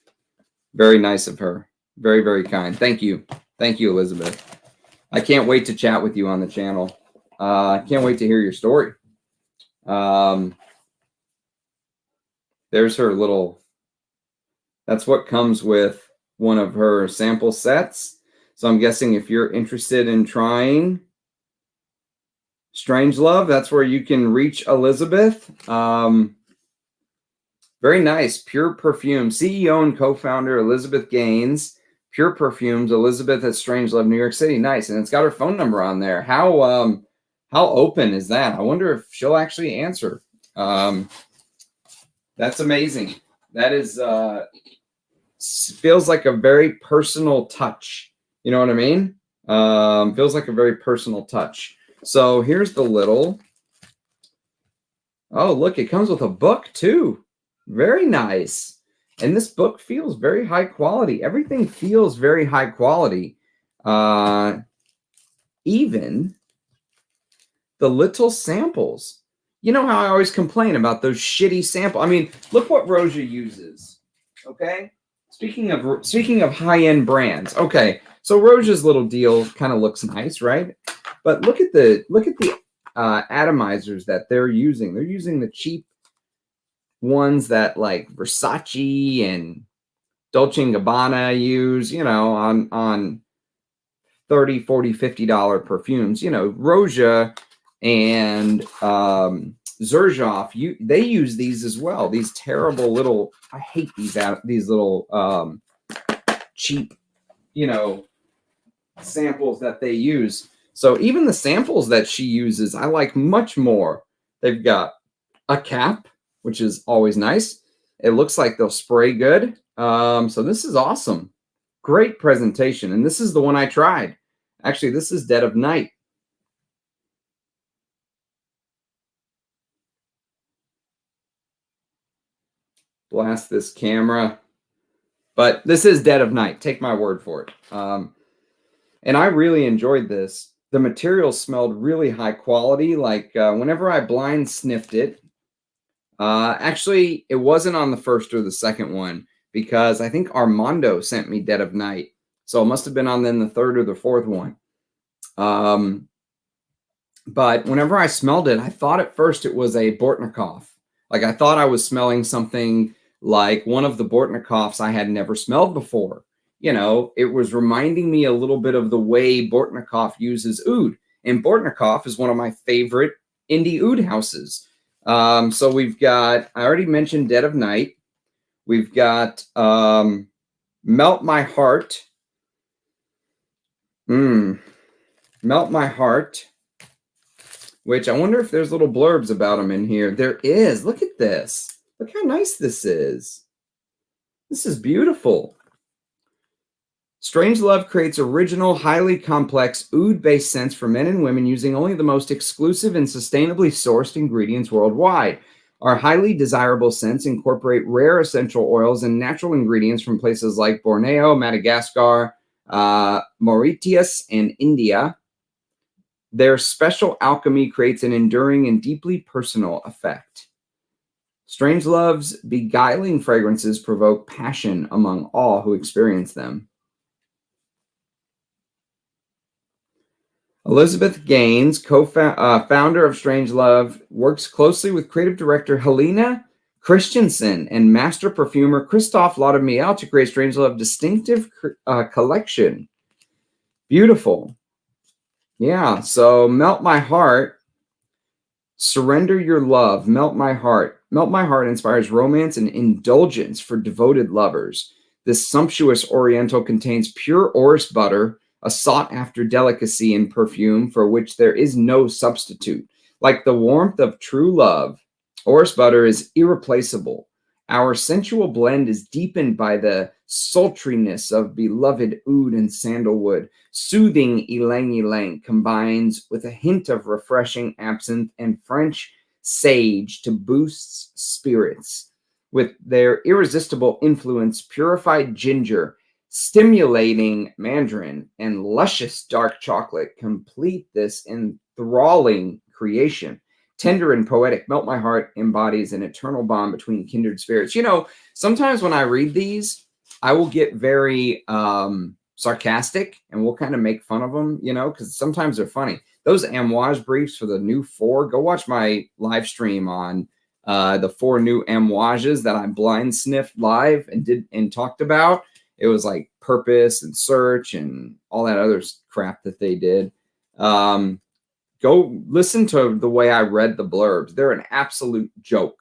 Very nice of her. Very, very kind. Thank you. Thank you, Elizabeth. I can't wait to chat with you on the channel. I can't wait to hear your story. There's her little, that's what comes with one of her sample sets. So I'm guessing if you're interested in trying Strangelove, that's where you can reach Elizabeth. Very nice. Pure Perfume. CEO and co-founder Elizabeth Gaines. Pure Perfumes. Elizabeth at Strangelove New York City. Nice. And it's got her phone number on there. How open is that? I wonder if she'll actually answer. That's amazing. That is feels like a very personal touch. You know what I mean? Feels like a very personal touch. So here's the little, oh, look, it comes with a book too. Very nice. And this book feels very high quality. Everything feels very high quality. Even the little samples. You know how I always complain about those shitty samples. I mean, look what Roja uses. Okay? Speaking of high-end brands. Okay, so Roja's little deal kind of looks nice, right? But look at the atomizers that they're using. They're using the cheap ones that like Versace and Dolce & Gabbana use, you know, on $30, $40, $50 perfumes. You know, Roja and Xerjoff, they use these as well. These terrible little, I hate these little cheap, you know, samples that they use. So even the samples that she uses, I like much more. They've got a cap, which is always nice. It looks like they'll spray good. So this is awesome. Great presentation. And this is the one I tried. Actually, this is Dead of Night. Blast this camera. But this is Dead of Night. Take my word for it. And I really enjoyed this. The material smelled really high quality. Like whenever I blind sniffed it, actually, it wasn't on the first or the second one because I think Armando sent me Dead of Night. So it must have been on then the third or the fourth one. But whenever I smelled it, I thought at first it was a Bortnikov. Like I thought I was smelling something like one of the Bortnikovs I had never smelled before. You know, it was reminding me a little bit of the way Bortnikov uses oud. And Bortnikov is one of my favorite indie oud houses. So we've got, I already mentioned Dead of Night. We've got Melt My Heart. Melt My Heart, which I wonder if there's little blurbs about them in here. There is. Look at this. Look how nice this is. This is beautiful. Strangelove creates original, highly complex, oud-based scents for men and women using only the most exclusive and sustainably sourced ingredients worldwide. Our highly desirable scents incorporate rare essential oils and natural ingredients from places like Borneo, Madagascar, Mauritius, and India. Their special alchemy creates an enduring and deeply personal effect. Strangelove's beguiling fragrances provoke passion among all who experience them. Elizabeth Gaines, founder of Strangelove, works closely with creative director Helena Christensen and master perfumer Christophe Laudemiel to create Strangelove distinctive collection. Beautiful. Yeah, so Melt My Heart, Surrender Your Love, Melt My Heart. Melt My Heart inspires romance and indulgence for devoted lovers. This sumptuous oriental contains pure orris butter, a sought-after delicacy in perfume for which there is no substitute. Like the warmth of true love, orris butter is irreplaceable. Our sensual blend is deepened by the sultriness of beloved oud and sandalwood. Soothing ylang-ylang combines with a hint of refreshing absinthe and French sage to boost spirits. With their irresistible influence, purified ginger, stimulating mandarin, and luscious dark chocolate complete this enthralling creation. Tender and poetic, Melt My Heart embodies an eternal bond between kindred spirits. You know, sometimes when I read these, I will get very sarcastic and we'll kind of make fun of them, you know, because sometimes they're funny. Those amouage briefs for the new 4, go watch my live stream on the 4 new amouages that I blind sniffed live and talked about. It was like Purpose and Search and all that other crap that they did. Go listen to the way I read the blurbs. They're an absolute joke.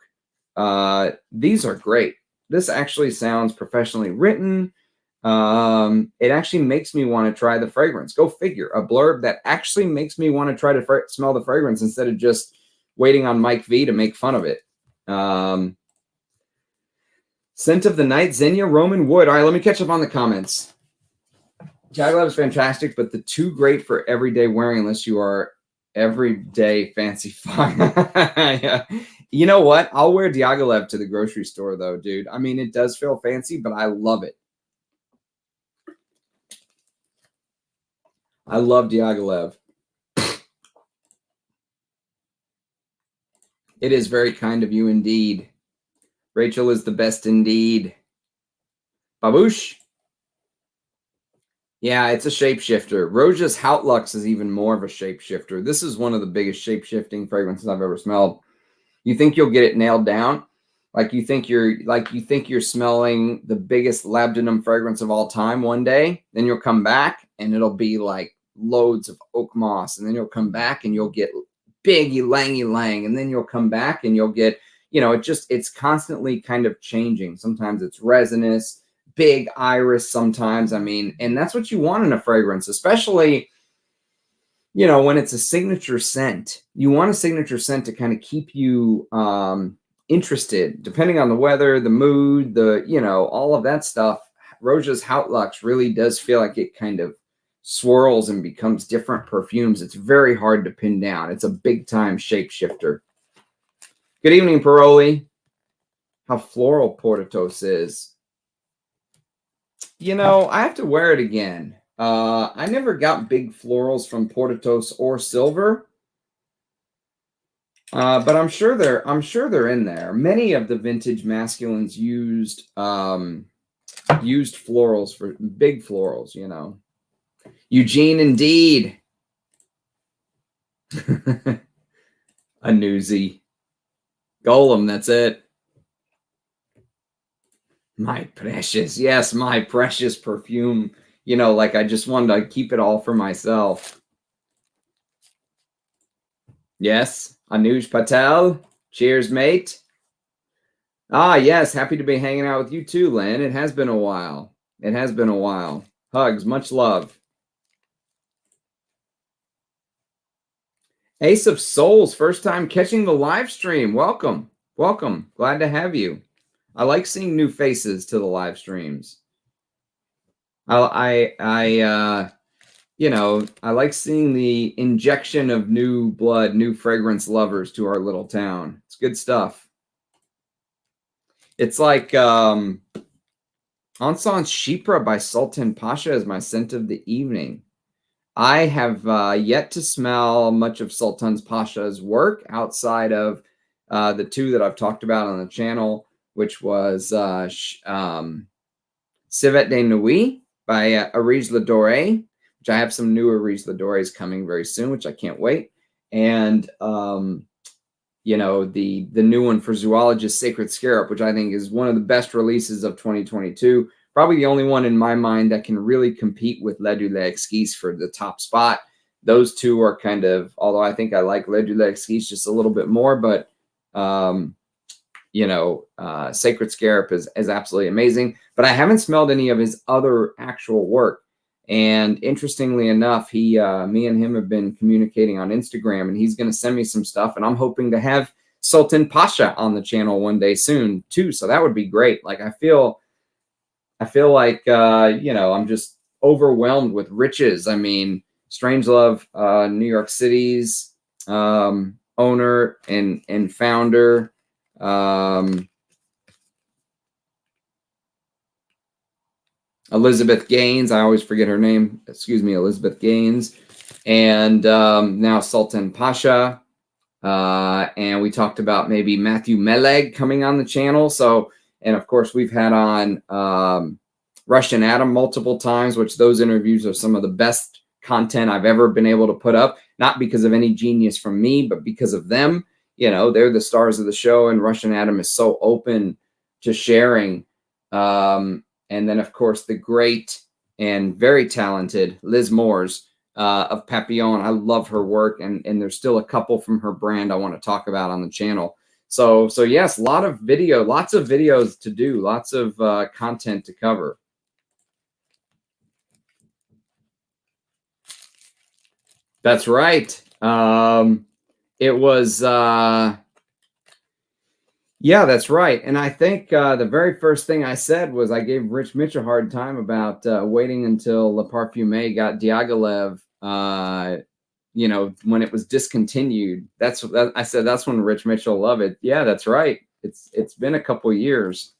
These are great. This actually sounds professionally written. It actually makes me want to try the fragrance. Go figure. A blurb that actually makes me want to try to smell the fragrance instead of just waiting on Mike V to make fun of it. Scent of the Night, Xenia Roman Wood. All right, let me catch up on the comments. Johhny is fantastic, but the too great for everyday wearing unless you are everyday fancy fine. Yeah. You know what? I'll wear Diaghilev to the grocery store, though, dude. I mean, it does feel fancy, but I love it. I love Diaghilev. It is very kind of you indeed. Rachel is the best indeed. Baboosh. Yeah, it's a shapeshifter. Roja's Houtlux is even more of a shapeshifter. This is one of the biggest shapeshifting fragrances I've ever smelled. You think you'll get it nailed down? Like you think you're smelling the biggest labdanum fragrance of all time one day, then you'll come back and it'll be like loads of oak moss, and then you'll come back and you'll get big ylang-ylang, and then you'll come back and you'll get, you know, it's constantly kind of changing. Sometimes it's resinous, big iris sometimes. I mean, and that's what you want in a fragrance, especially, you know, when it's a signature scent. You want a signature scent to kind of keep you interested, depending on the weather, the mood, you know, all of that stuff. Roja's Houtlux really does feel like it kind of swirls and becomes different perfumes. It's very hard to pin down. It's a big time shapeshifter. Good evening, Paroli. How floral Portitos is. You know, I have to wear it again. I never got big florals from Portitos or Silver, but I'm sure they're in there. Many of the vintage masculines used florals for big florals. You know, Eugene indeed. A newsie. Golem, that's it. My precious, yes, my precious perfume. You know, like I just wanted to keep it all for myself. Yes, Anuj Patel. Cheers, mate. Ah, yes, happy to be hanging out with you too, Lynn. It has been a while. It has been a while. Hugs, much love. Ace of Souls, first time catching the live stream. Welcome. Welcome. Glad to have you. I like seeing new faces to the live streams. You know, I like seeing the injection of new blood, new fragrance lovers to our little town. It's good stuff. It's like Encens Shipra by Sultan Pasha is my scent of the evening. I have yet to smell much of Sultan Pasha's work outside of the two that I've talked about on the channel, which was Civet de Nuit by Arise Ladore, which I have some new Arise Ladores coming very soon, which I can't wait. And, you know, the new one for Zoologist, Sacred Scarab, which I think is one of the best releases of 2022. Probably the only one in my mind that can really compete with Le du Exquise for the top spot. Those two are kind of, although I think I like Le du Exquise just a little bit more, but, you know, Sacred Scarab is absolutely amazing. But I haven't smelled any of his other actual work. And interestingly enough, me and him have been communicating on Instagram, and he's going to send me some stuff. And I'm hoping to have Sultan Pasha on the channel one day soon, too. So that would be great. Like, I feel like, you know, I'm just overwhelmed with riches. I mean, Strangelove, New York City's owner and founder, Elizabeth Gaines. I always forget her name. Excuse me, Elizabeth Gaines. And now Sultan Pasha. And we talked about maybe Matthew Meleg coming on the channel. So, and of course, we've had on Russian Adam multiple times, which those interviews are some of the best content I've ever been able to put up. Not because of any genius from me, but because of them. You know, they're the stars of the show, and Russian Adam is so open to sharing. And then, of course, the great and very talented Liz Moores of Papillon. I love her work, and there's still a couple from her brand I want to talk about on the channel. So yes, lots of videos to do, lots of content to cover. That's right. It was, yeah, that's right. And I think the very first thing I said was I gave Rich Mitch a hard time about waiting until Le Parfumé got Diaghilev, you know, when it was discontinued. I said that's when Rich Mitch will love it. Yeah, that's right. It's been a couple years.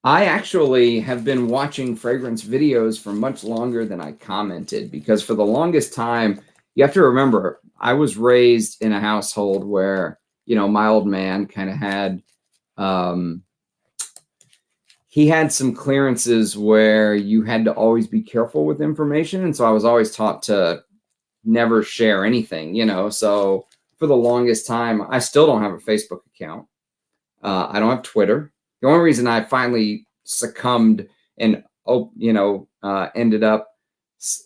I actually have been watching fragrance videos for much longer than I commented, because for the longest time, you have to remember, I was raised in a household where, you know, my old man kind of had, he had some clearances where you had to always be careful with information. And so I was always taught to never share anything, you know. So for the longest time, I still don't have a Facebook account. I don't have Twitter. The only reason I finally succumbed and, you know, ended up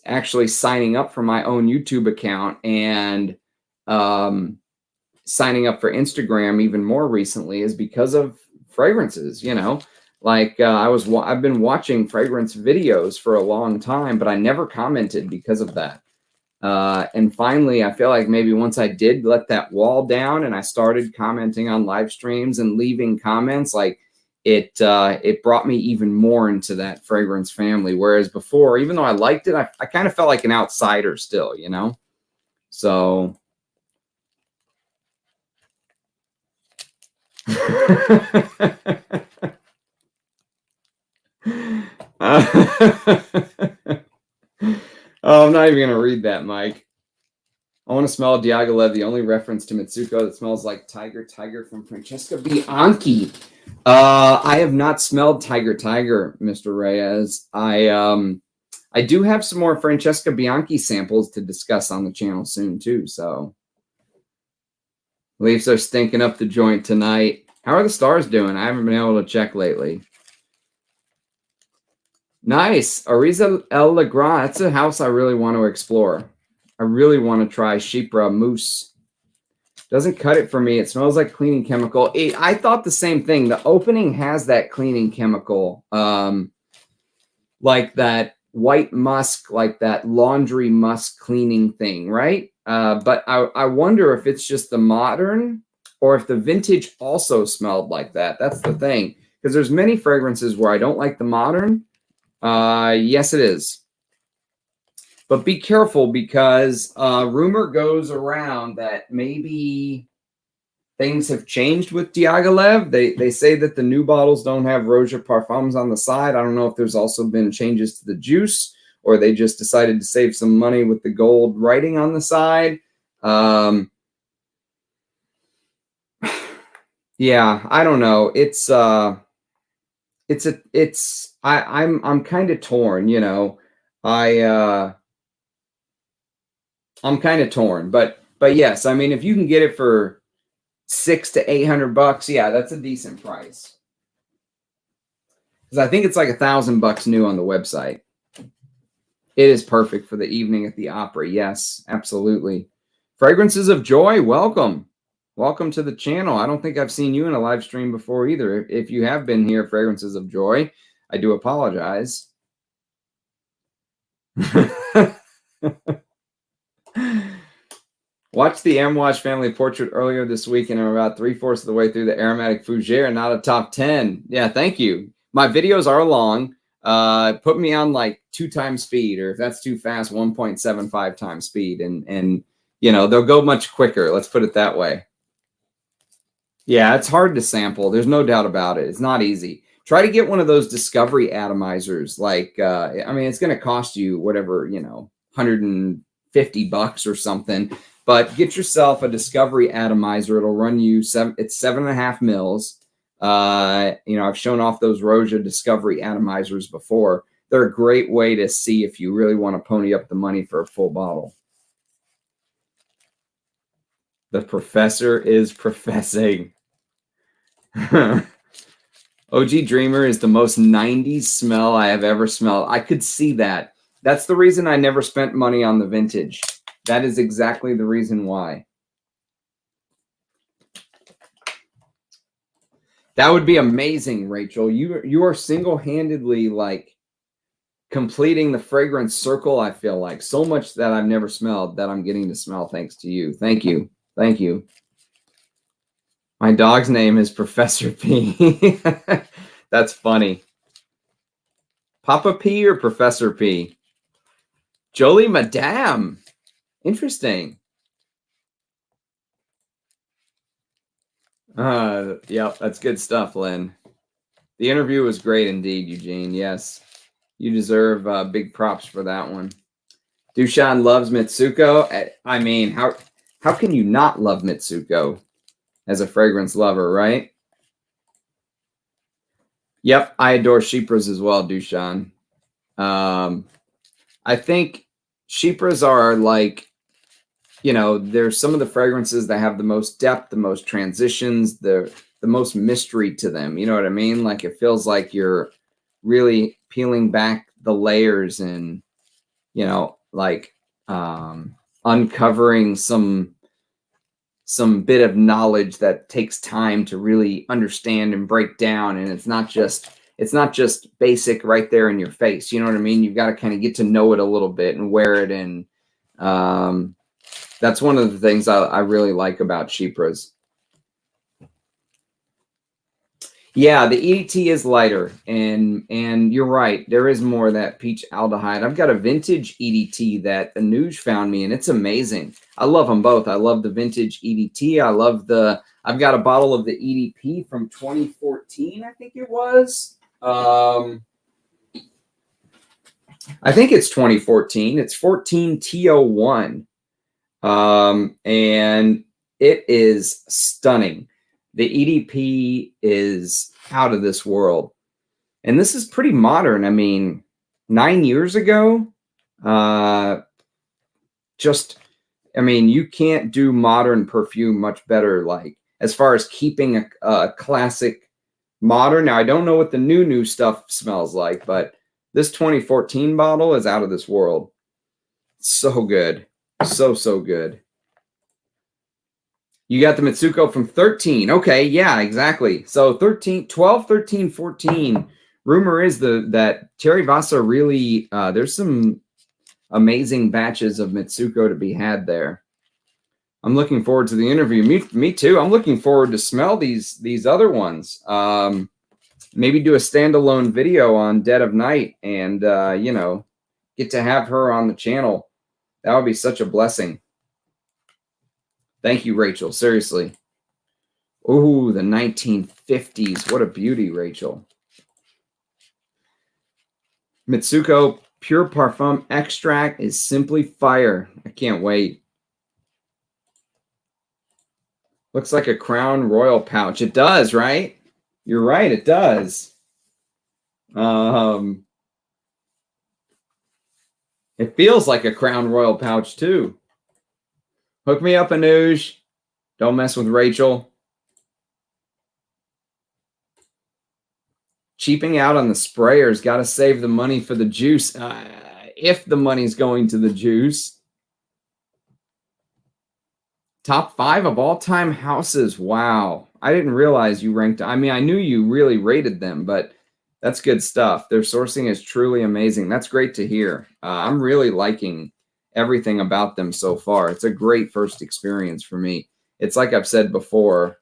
actually signing up for my own YouTube account and signing up for Instagram even more recently is because of fragrances, you know. Like I've been watching fragrance videos for a long time, but I never commented because of that. And finally, I feel like maybe once I did let that wall down and I started commenting on live streams and leaving comments, like it brought me even more into that fragrance family. Whereas before, even though I liked it, I kind of felt like an outsider still, you know? So. Oh, I'm not even going to read that, Mike. I want to smell Diaghilev, the only reference to Mitsuko that smells like Tiger from Francesca Bianchi. I have not smelled Tiger, Mr. Reyes. I do have some more Francesca Bianchi samples to discuss on the channel soon, too. So, Leafs are stinking up the joint tonight. How are the stars doing? I haven't been able to check lately. Nice. Ariza El Legrand. That's a house I really want to explore. I really want to try Chypre Mousse. Doesn't cut it for me. It smells like cleaning chemical. I thought the same thing. The opening has that cleaning chemical, like that white musk, like that laundry musk cleaning thing, right? But I wonder if it's just the modern or if the vintage also smelled like that. That's the thing. Because there's many fragrances where I don't like the modern. Yes, it is. But be careful, because rumor goes around that maybe things have changed with Diaghilev. They say that the new bottles don't have Roja Parfums on the side. I don't know if there's also been changes to the juice, or they just decided to save some money with the gold writing on the side. Yeah, I don't know. I'm kind of torn, you know. I'm kind of torn, but yes, I mean, if you can get it for $600 to $800, yeah, that's a decent price. Because I think it's like $1,000 new on the website. It is perfect for the evening at the opera. Yes, absolutely. Fragrances of Joy, welcome. Welcome to the channel. I don't think I've seen you in a live stream before either. If you have been here, Fragrances of Joy, I do apologize. Watched the Amouage family portrait earlier this week, and I'm about 3/4 of the way through the aromatic fougere, not a top 10. Yeah, thank you. My videos are long. Put me on like 2 times speed, or if that's too fast, 1.75 times speed, and you know, they'll go much quicker. Let's put it that way. Yeah, it's hard to sample. There's no doubt about it. It's not easy. Try to get one of those discovery atomizers. Like, I mean, it's going to cost you whatever, you know, $150 or something. But get yourself a discovery atomizer. It'll run you it's 7.5 mils. You know, I've shown off those Roja discovery atomizers before. They're a great way to see if you really want to pony up the money for a full bottle. The professor is professing. OG Dreamer is the most 90s smell I have ever smelled. I could see that. That's the reason I never spent money on the vintage. That is exactly the reason why. That would be amazing, Rachel. You are single-handedly like completing the fragrance circle, I feel like. So much that I've never smelled that I'm getting to smell thanks to you. Thank you. Thank you. My dog's name is Professor P. That's funny. Papa P or Professor P? Jolie Madame. Interesting. Yep, that's good stuff, Lynn. The interview was great indeed, Eugene. Yes, you deserve big props for that one. Dushan loves Mitsuko. I mean, how can you not love Mitsuko as a fragrance lover, right? Yep, I adore Chypres as well, Dushan. I think Chypres are like, you know, there's some of the fragrances that have the most depth, the most transitions, the most mystery to them. You know what I mean? Like, it feels like you're really peeling back the layers and, you know, like uncovering some bit of knowledge that takes time to really understand and break down. And it's not just basic right there in your face. You know what I mean? You've got to kind of get to know it a little bit and wear it in. That's one of the things I really like about Chypres. Yeah, the EDT is lighter, and you're right. There is more of that peach aldehyde. I've got a vintage EDT that Anuj found me, and it's amazing. I love them both. I love the vintage EDT. I've got a bottle of the EDP from 2014, I think it was. I think it's 2014. It's 14T01. And it is stunning. The EDP is out of this world. And this is pretty modern. I mean, 9 years ago, I mean, you can't do modern perfume much better, like, as far as keeping a classic modern. Now, I don't know what the new stuff smells like, but this 2014 bottle is out of this world. So good. So good. You got the Mitsuko from 13. Okay, yeah, exactly. So 13, 12, 13, 14 rumor is that Terry Vasa really, there's some amazing batches of Mitsuko to be had there. I'm looking forward to the interview. Me too. I'm looking forward to smell these other ones. Maybe do a standalone video on Dead of Night and, you know, get to have her on the channel. That would be such a blessing. Thank you, Rachel. Seriously. Ooh, the 1950s. What a beauty, Rachel. Mitsuko Pure Parfum Extract is simply fire. I can't wait. Looks like a Crown Royal pouch. It does, right? You're right, it does. It feels like a Crown Royal pouch, too. Hook me up, Anuj. Don't mess with Rachel. Cheaping out on the sprayers. Got to save the money for the juice. If the money's going to the juice. Top 5 of all-time houses. Wow. I didn't realize you ranked. I mean, I knew you really rated them, but that's good stuff. Their sourcing is truly amazing. That's great to hear. I'm really liking everything about them so far. It's a great first experience for me. It's like I've said before.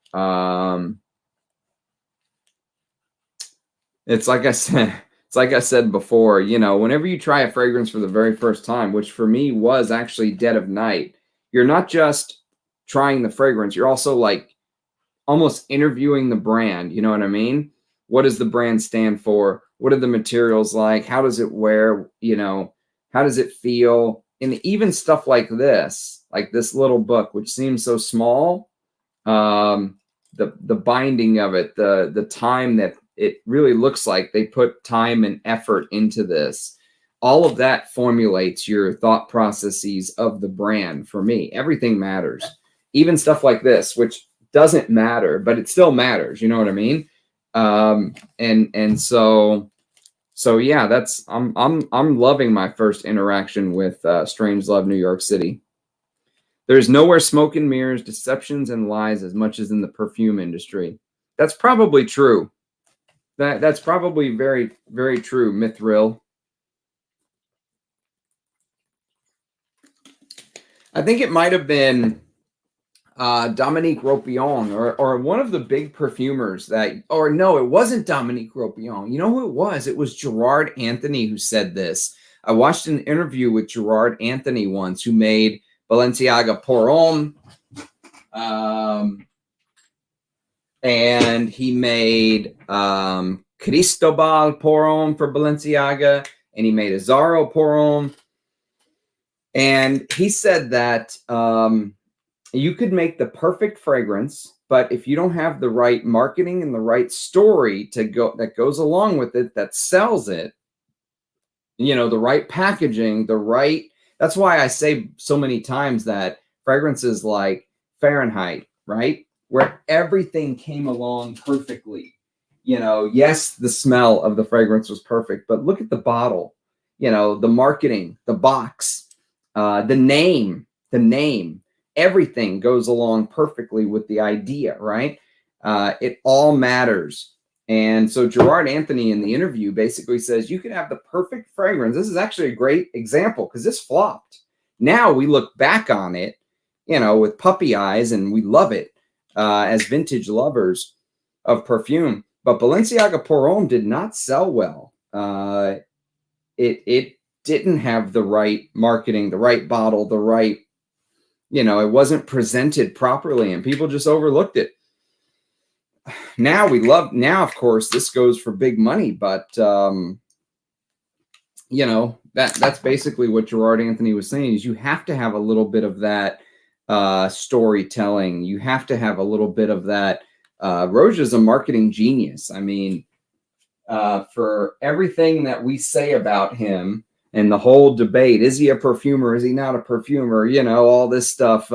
It's like I said before, you know, whenever you try a fragrance for the very first time, which for me was actually Dead of Night, you're not just trying the fragrance, you're also like almost interviewing the brand. You know what I mean? What does the brand stand for? What are the materials like? How does it wear? You know, how does it feel? And even stuff like this little book, which seems so small, the binding of it, the time that it really looks like they put time and effort into this. All of that formulates your thought processes of the brand. For me, everything matters. Even stuff like this, which doesn't matter, but it still matters. You know what I mean? And so yeah, that's I'm loving my first interaction with Strangelove New York City. There's nowhere smoke and mirrors, deceptions and lies as much as in the perfume industry. That's probably true. That's probably very, very true, Mithril. I think it might have been Dominique Ropion or one of the big perfumers that, or no, it wasn't Dominique Ropion. You know who it was? It was Gerard Anthony who said this. I watched an interview with Gerard Anthony once, who made Balenciaga Pour Homme, and he made Cristobal Pour Homme for Balenciaga, and he made Azzaro Pour Homme. And he said that you could make the perfect fragrance, but if you don't have the right marketing and the right story that goes along with it, that sells it, you know, the right packaging, that's why I say so many times that fragrances like Fahrenheit, right? Where everything came along perfectly. You know, yes, the smell of the fragrance was perfect, but look at the bottle, you know, the marketing, the box, the name, everything goes along perfectly with the idea, right? It all matters. And so Gerard Anthony in the interview basically says you could have the perfect fragrance. This is actually a great example because this flopped. Now we look back on it, you know, with puppy eyes, and we love it as vintage lovers of perfume. But Balenciaga Pour Homme did not sell well. It didn't have the right marketing, the right bottle, the right, you know, it wasn't presented properly, and people just overlooked it. Now of course, this goes for big money, but, you know, that's basically what Gerard Anthony was saying, is you have to have a little bit of that storytelling. You have to have a little bit of that. Roja's a marketing genius. I mean, for everything that we say about him and the whole debate, is he a perfumer? Is he not a perfumer? You know, all this stuff.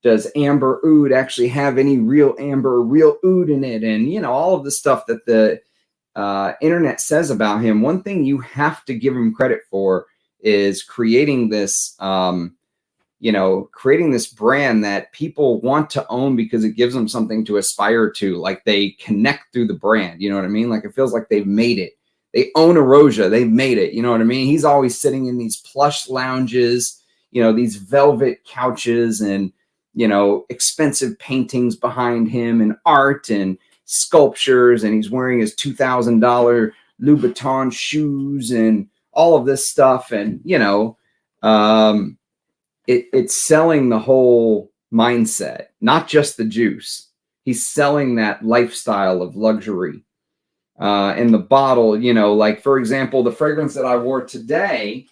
Does amber oud actually have any real amber, real oud in it? And, you know, all of the stuff that the internet says about him. One thing you have to give him credit for is creating this, you know, creating this brand that people want to own because it gives them something to aspire to. Like they connect through the brand. You know what I mean? Like it feels like they've made it. They own Erosia. They've made it. You know what I mean? He's always sitting in these plush lounges, you know, these velvet couches and, you know, expensive paintings behind him and art and sculptures. And he's wearing his $2,000 Louboutin shoes and all of this stuff. And, you know, it's selling the whole mindset, not just the juice. He's selling that lifestyle of luxury. And the bottle, you know, like, for example, the fragrance that I wore today,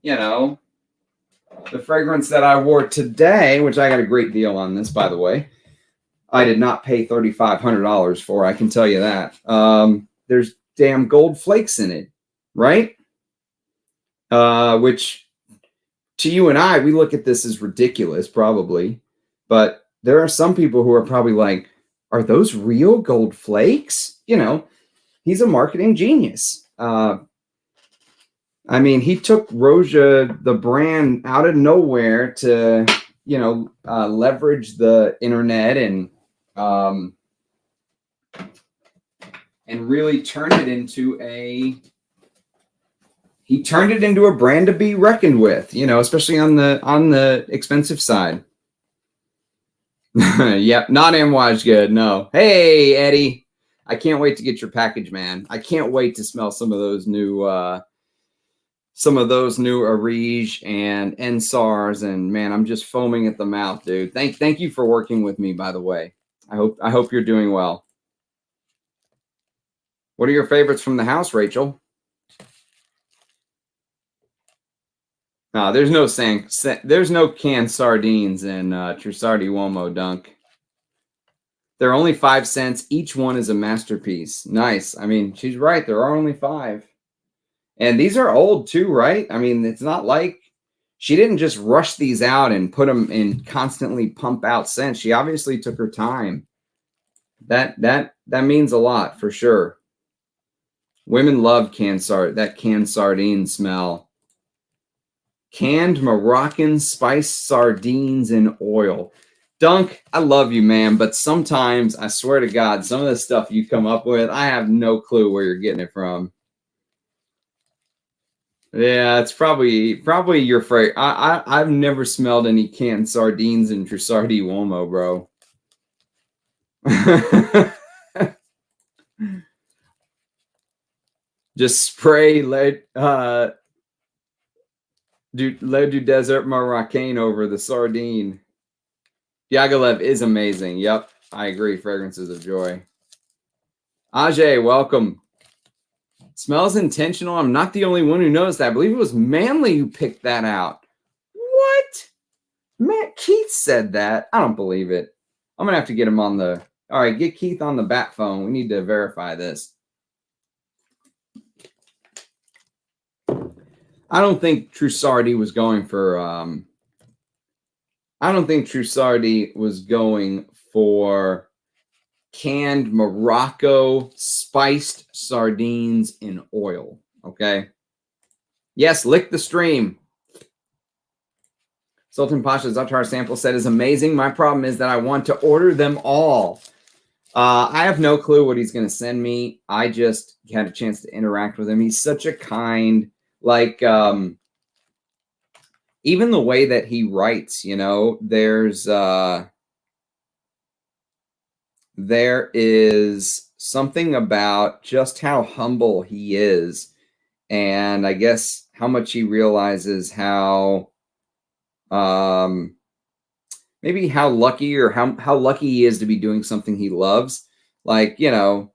you know, the fragrance that I wore today, which I got a great deal on this, by the way. I did not pay $3,500 for, I can tell you that. There's damn gold flakes in it, right? Which to you and I, we look at this as ridiculous, probably. But there are some people who are probably like, are those real gold flakes? You know, he's a marketing genius. I mean, he took Roja, the brand, out of nowhere to, you know, leverage the internet and really turn it into a brand to be reckoned with, you know, especially on the expensive side. Yep, not Amouage good. No. Hey, Eddie, I can't wait to get your package, man. I can't wait to smell some of those new Arige and NSARS, and man, I'm just foaming at the mouth, dude. Thank you for working with me, by the way. I hope you're doing well. What are your favorites from the house, Rachel? No, there's no canned sardines in Trussardi Uomo, Dunk. They're only 5 cents. Each one is a masterpiece. Nice. I mean, she's right. There are only 5. And these are old too, right? I mean, it's not like she didn't just rush these out and put them in constantly pump out scents. She obviously took her time. That means a lot for sure. Women love that canned sardine smell. Canned Moroccan spiced sardines in oil. Dunk, I love you, man, but sometimes, I swear to God, some of the stuff you come up with, I have no clue where you're getting it from. Yeah, it's probably your favorite. I've never smelled any canned sardines in Trussardi Uomo, bro. Just spray Le du Desert Marocain over the sardine. Diaghilev is amazing. Yep, I agree. Fragrances of joy. Ajay, welcome. Smells intentional. I'm not the only one who knows that. I believe it was Manly who picked that out. What? Matt Keith said that. I don't believe it. I'm going to have to get him on the... All right, get Keith on the bat phone. We need to verify this. I don't think Trussardi was going for... I don't think Trussardi was going for canned Morocco spiced sardines in oil. Okay. Yes, lick the stream. Sultan Pasha's Za'atar sample set is amazing. My problem is that I want to order them all. I have no clue what he's going to send me. I just had a chance to interact with him. He's such a kind, like, even the way that he writes, you know, there is something about just how humble he is. And I guess how much he realizes how, maybe how lucky or how lucky he is to be doing something he loves. Like, you know,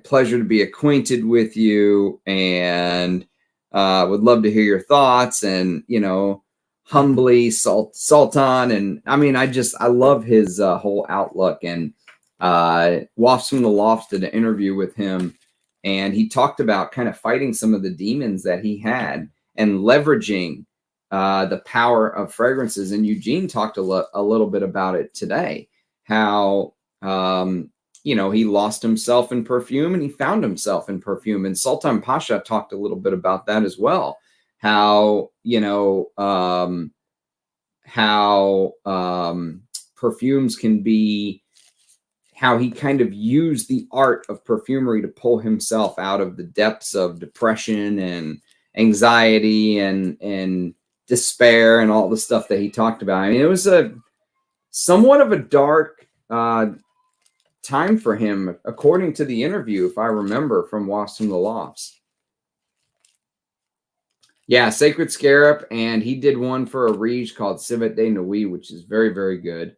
pleasure to be acquainted with you, and would love to hear your thoughts, and, you know, humbly Sultan. And I mean, I love his whole outlook. And Wafts from the Lofts did an interview with him, and he talked about kind of fighting some of the demons that he had and leveraging the power of fragrances. And Eugene talked a little bit about it today, how, you know, he lost himself in perfume and he found himself in perfume. And Sultan Pasha talked a little bit about that as well. How, you know, how perfumes can be how he kind of used the art of perfumery to pull himself out of the depths of depression and anxiety and despair and all the stuff that he talked about. I mean, it was a somewhat of a dark time for him, according to the interview, if I remember, from Wasps from the Lofts. Yeah, Sacred Scarab, and he did one for a Riege called Civet de Nuit, which is very, very good.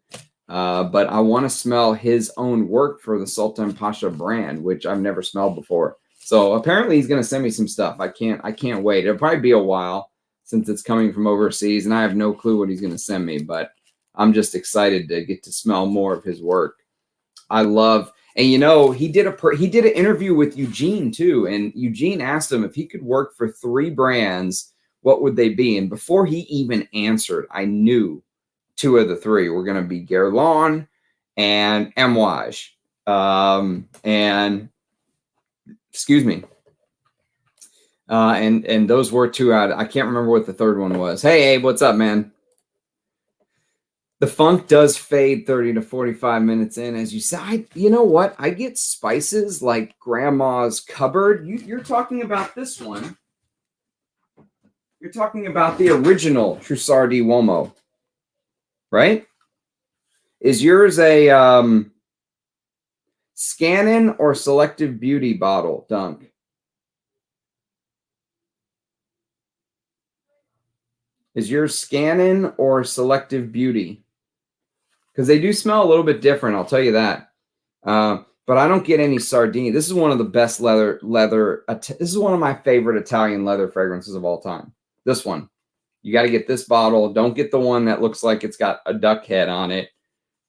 But I want to smell his own work for the Sultan Pasha brand, which I've never smelled before. So apparently he's going to send me some stuff. I can't wait. It'll probably be a while since it's coming from overseas, and I have no clue what he's going to send me, but I'm just excited to get to smell more of his work. I love, and you know, he did an interview with Eugene too, and Eugene asked him if he could work for 3 brands, what would they be? And before he even answered, I knew 2 of the 3 were going to be Guerlain and Amouage. And excuse me. And those were 2 out. I can't remember what the 3rd one was. Hey, Abe, what's up, man? The funk does fade 30 to 45 minutes in, as you said. You know what? I get spices like Grandma's Cupboard. You're talking about this one. You're talking about the original Trussard di Uomo, right? Is yours a Scannin or Selective Beauty bottle, Dunk? Is yours Scannin or Selective Beauty? Because they do smell a little bit different, I'll tell you that. But I don't get any Sardini. This is one of the best this is one of my favorite Italian leather fragrances of all time. This one. You got to get this bottle. Don't get the one that looks like it's got a duck head on it.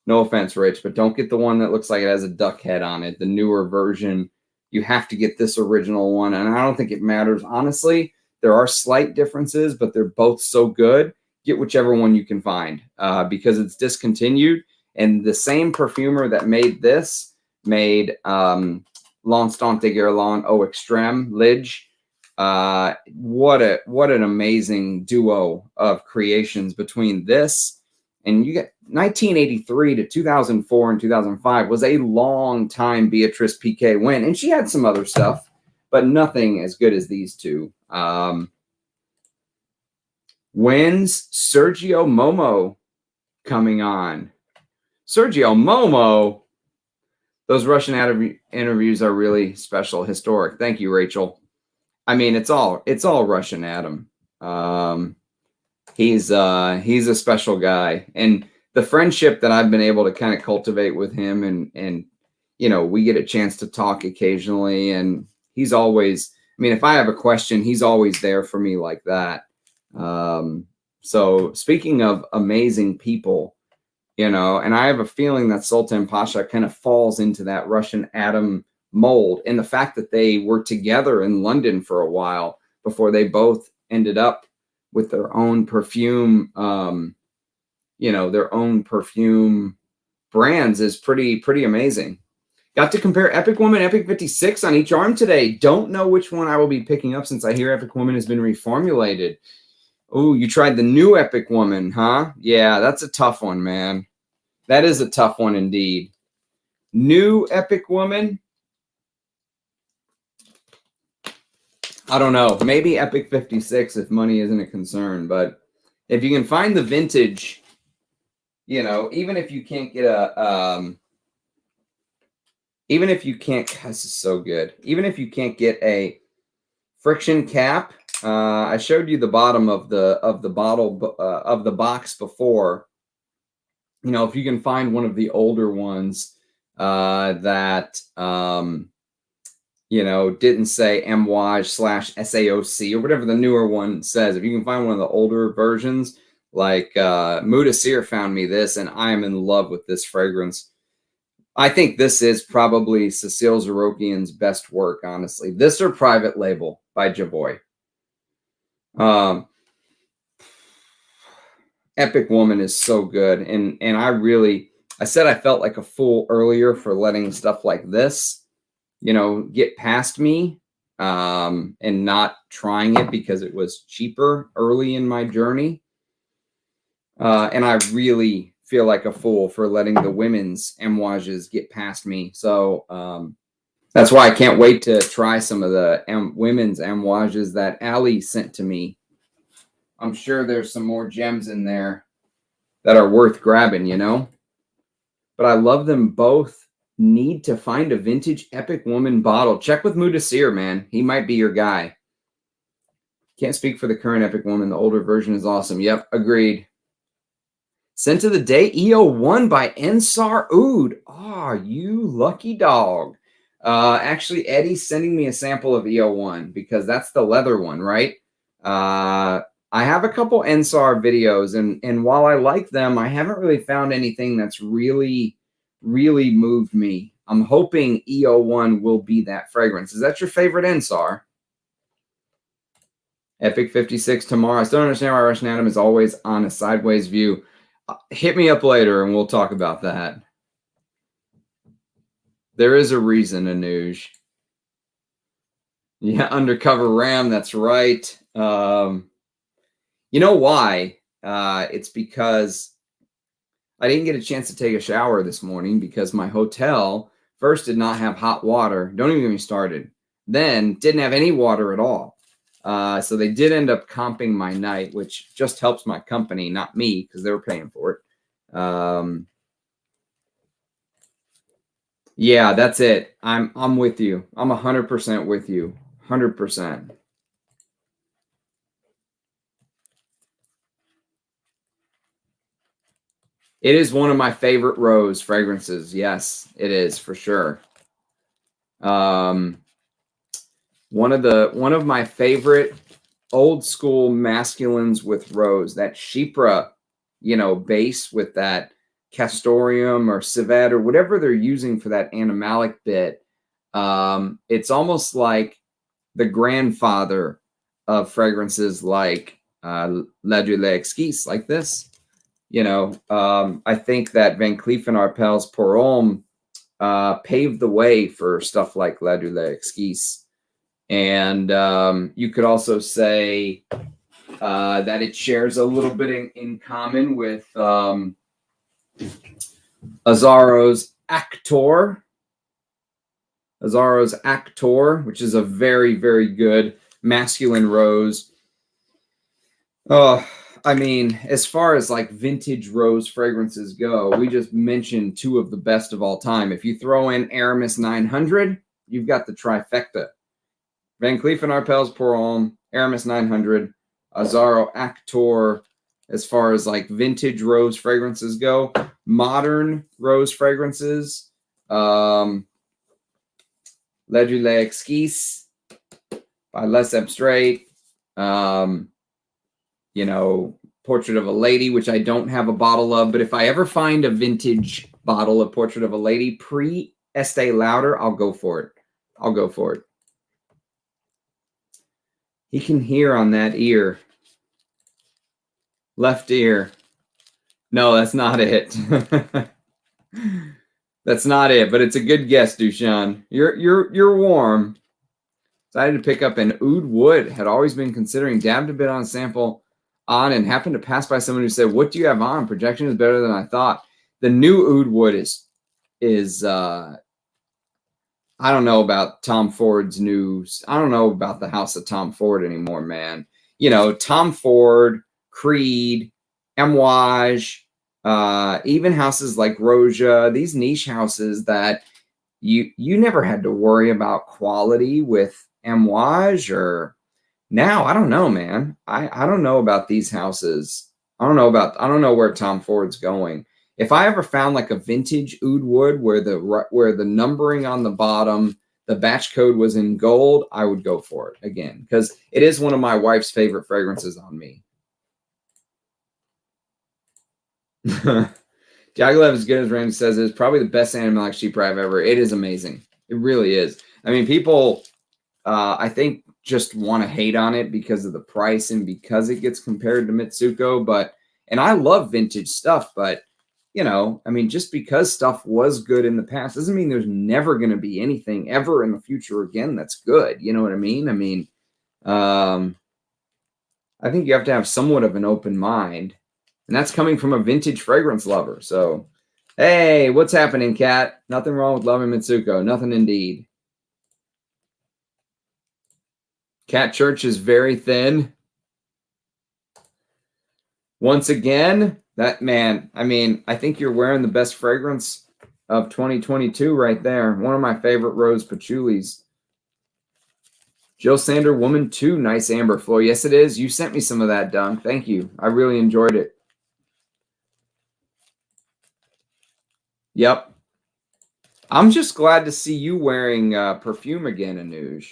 No offense, Rich, but don't get the one that looks like it has a duck head on it, the newer version. You have to get this original one, and I don't think it matters. Honestly, there are slight differences, but they're both so good. Get whichever one you can find because it's discontinued. And the same perfumer that made this made L'Instant de Guerlain Eau Extreme, Lidge. What an amazing duo of creations between this and you get 1983 to 2004 and 2005 was a long time Beatrice Piquet win, and she had some other stuff, but nothing as good as these 2. When's Sergio Momo coming on? Sergio Momo. Those Russian interviews are really special, historic. Thank you, Rachel. I mean, it's all Russian Adam. He's a special guy, and the friendship that I've been able to kind of cultivate with him, and you know, we get a chance to talk occasionally, and he's always, I mean, if I have a question, he's always there for me like that. So speaking of amazing people, you know, and I have a feeling that Sultan Pasha kind of falls into that Russian Adam mold, and the fact that they were together in London for a while before they both ended up with their own perfume, you know, their own perfume brands is pretty amazing. Got to compare Epic Woman, Epic 56 on each arm today. Don't know which one I will be picking up since I hear Epic Woman has been reformulated. Oh, you tried the new Epic Woman, huh? Yeah, that's a tough one, man. That is a tough one indeed. New Epic Woman. I don't know. Maybe Epic 56 if money isn't a concern. But if you can find the vintage, you know, even if you can't get a... even if you can't... This is so good. Even if you can't get a friction cap... I showed you the bottom of the bottle of the box before. You know, if you can find one of the older ones that you know, didn't say Amouage/SAOC or whatever the newer one says. If you can find one of the older versions, like Mudasir found me this, and I am in love with this fragrance. I think this is probably Cecile Zarokian's best work, honestly. This or Private Label by Johhny. Epic Woman is so good, and I said I felt like a fool earlier for letting stuff like this, you know, get past me and not trying it because it was cheaper early in my journey. And I really feel like a fool for letting the women's amouages get past me. So that's why I can't wait to try some of the women's amouages that Allie sent to me. I'm sure there's some more gems in there that are worth grabbing, you know? But I love them both. Need to find a vintage Epic Woman bottle. Check with Mudasir, man. He might be your guy. Can't speak for the current Epic Woman. The older version is awesome. Yep, agreed. Scent of the day, EO1 by Ensar Oud. Oh, you lucky dog. Actually, Eddie's sending me a sample of EO1 because that's the leather one, right? I have a couple Ensar videos, and while I like them, I haven't really found anything that's really moved me. I'm hoping EO1 will be that fragrance. Is that your favorite Ensar? Epic 56 tomorrow. I still don't understand why Russian Atom is always on a sideways view. Hit me up later and we'll talk about that. There is a reason, Anuj. Yeah, Undercover Ram, that's right. You know why? It's because I didn't get a chance to take a shower this morning because my hotel first did not have hot water. Don't even get me started. Then didn't have any water at all. So they did end up comping my night, which just helps my company, not me, because they were paying for it. Yeah, that's it. I'm with you. I'm 100% with you. 100%. It is one of my favorite rose fragrances. Yes, it is for sure. One of my favorite old school masculines with rose, that Chypre, you know, base with that castoreum or civet or whatever they're using for that animalic bit. It's almost like the grandfather of fragrances like La Due Exquise, like this. You know, I think that Van Cleef & Arpels Pour Homme paved the way for stuff like La Due Exquise. And you could also say that it shares a little bit in common with Azzaro's Actor. Azzaro's Actor, which is a very, very good masculine rose. Oh, I mean, as far as like vintage rose fragrances go, we just mentioned two of the best of all time. If you throw in Aramis 900, you've got the trifecta. Van Cleef & Arpels Pour Homme, Aramis 900, Azzaro Actor, as far as like vintage rose fragrances go. Modern rose fragrances, La Due Exquise by Les Abstrait, you know, Portrait of a Lady, which I don't have a bottle of, but if I ever find a vintage bottle of Portrait of a Lady pre-Estee Lauder, I'll go for it. I'll go for it. He can hear on that ear. Left ear. No, that's not it. That's not it, but it's a good guess, Dushan. You're warm. Decided to pick up an Oud Wood. Had always been considering, dabbed a bit on a sample on, and happened to pass by someone who said, "What do you have on? Projection is better than I thought." The new Oud Wood is I don't know about Tom Ford's news. I don't know about the house of Tom Ford anymore, man. You know, Tom Ford, Creed, Amouage, even houses like Roja, these niche houses that you never had to worry about quality with Amouage. Or now, I don't know, man. I don't know about these houses. I don't know where Tom Ford's going. If I ever found like a vintage Oud Wood where the numbering on the bottom, the batch code was in gold, I would go for it again, because it is one of my wife's favorite fragrances on me. Jagulev, as good as Randy says, is probably the best animalic Chypre I've ever. It is amazing. It really is. I mean, people, I think, just want to hate on it because of the price and because it gets compared to Mitsuko. And I love vintage stuff, but you know, I mean, just because stuff was good in the past doesn't mean there's never going to be anything ever in the future again that's good. You know what I mean? I mean, I think you have to have somewhat of an open mind. And that's coming from a vintage fragrance lover. So, hey, what's happening, Kat? Nothing wrong with loving Mitsuko. Nothing indeed. Cat Church is very thin. Once again, that man, I mean, I think you're wearing the best fragrance of 2022 right there. One of my favorite rose patchoulis. Jill Sander, Woman 2, nice amber flow. Yes, it is. You sent me some of that, Dunk. Thank you. I really enjoyed it. Yep. I'm just glad to see you wearing Perfume again, Anuj.